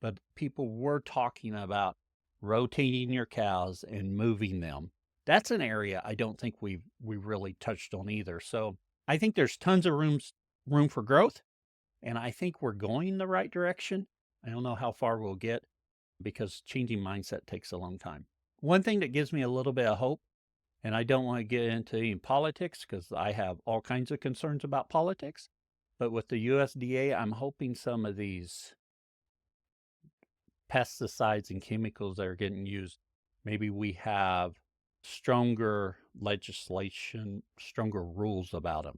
but people were talking about rotating your cows and moving them. That's an area I don't think we really touched on either. So I think there's tons of room for growth, and I think we're going the right direction. I don't know how far we'll get because changing mindset takes a long time. One thing that gives me a little bit of hope, and I don't want to get into any politics because I have all kinds of concerns about politics, but with the USDA, I'm hoping some of these pesticides and chemicals that are getting used, maybe we have stronger legislation, stronger rules about them.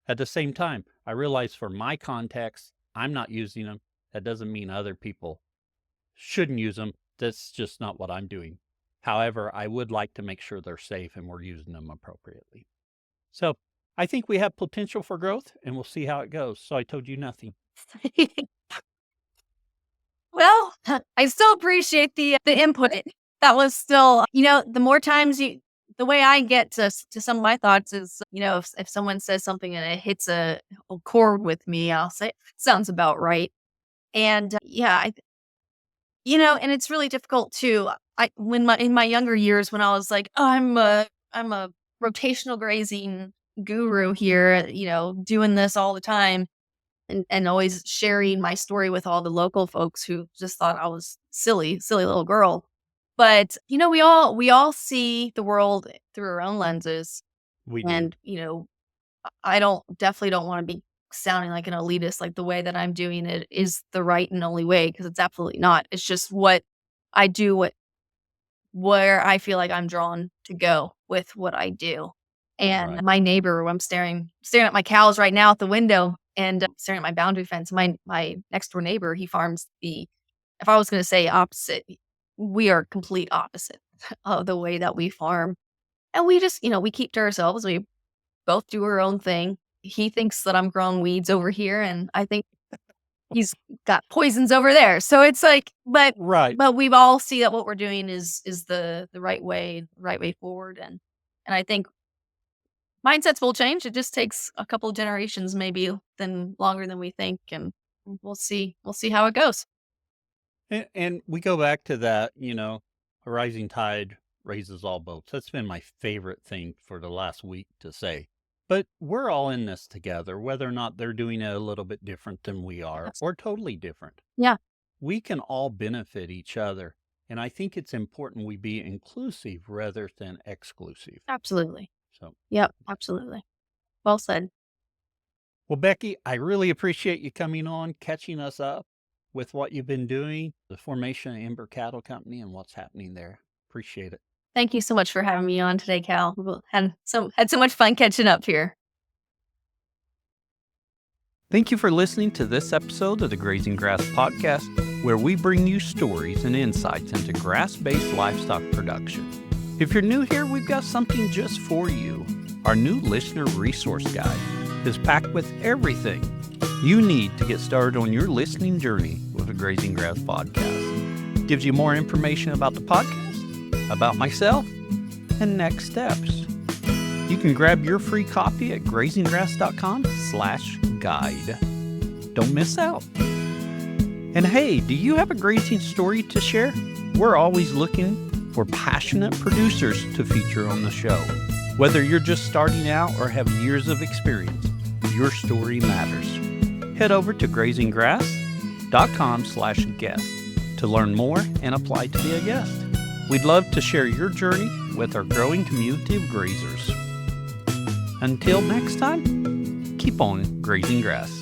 At the same time, I realize for my context, I'm not using them. That doesn't mean other people shouldn't use them. That's just not what I'm doing. However, I would like to make sure they're safe and we're using them appropriately. So I think we have potential for growth and we'll see how it goes. So I told you nothing. Well, I still appreciate the input. That was still, the more times the way I get to some of my thoughts is, if someone says something and it hits a chord with me, I'll say, sounds about right. And yeah, and it's really difficult too. In my younger years, when I was like, oh, I'm a rotational grazing guru here, doing this all the time and always sharing my story with all the local folks who just thought I was silly little girl. But, we all see the world through our own lenses. We do. And, I definitely don't want to be sounding like an elitist, like the way that I'm doing it is the right and only way, because it's absolutely not. It's just what I do, where I feel like I'm drawn to go with what I do. And Right. my neighbor, I'm staring at my cows right now at the window and staring at my boundary fence. My next door neighbor, he farms if I was going to say opposite, we are complete opposite of the way that we farm. And we just, we keep to ourselves. We both do our own thing. He thinks that I'm growing weeds over here, and I think he's got poisons over there. So it's like, Right. but we all see that what we're doing is the right way forward. And I think mindsets will change. It just takes a couple generations, maybe than longer than we think. And we'll see how it goes. And we go back to that, a rising tide raises all boats. That's been my favorite thing for the last week to say. But we're all in this together, whether or not they're doing it a little bit different than we are Yes. or totally different. Yeah, We can all benefit each other. And I think it's important we be inclusive rather than exclusive. absolutely. So, Yep, absolutely. Well said. well, Becky, I really appreciate you coming on, catching us up with what you've been doing, the formation of Ember Cattle Company and what's happening there. Appreciate it. Thank you so much for having me on today, Cal. Had so much fun catching up here. Thank you for listening to this episode of the Grazing Grass Podcast, where we bring you stories and insights into grass-based livestock production. If you're new here, we've got something just for you. Our new listener resource guide is packed with everything you need to get started on your listening journey with the Grazing Grass Podcast. Gives you more information about the podcast, about myself, and next steps. You can grab your free copy at grazinggrass.com/guide. Don't miss out. And hey, do you have a grazing story to share? We're always looking for passionate producers to feature on the show. Whether you're just starting out or have years of experience, your story matters. Head over to grazinggrass.com/guest to learn more and apply to be a guest. We'd love to share your journey with our growing community of grazers. Until next time, keep on grazing grass.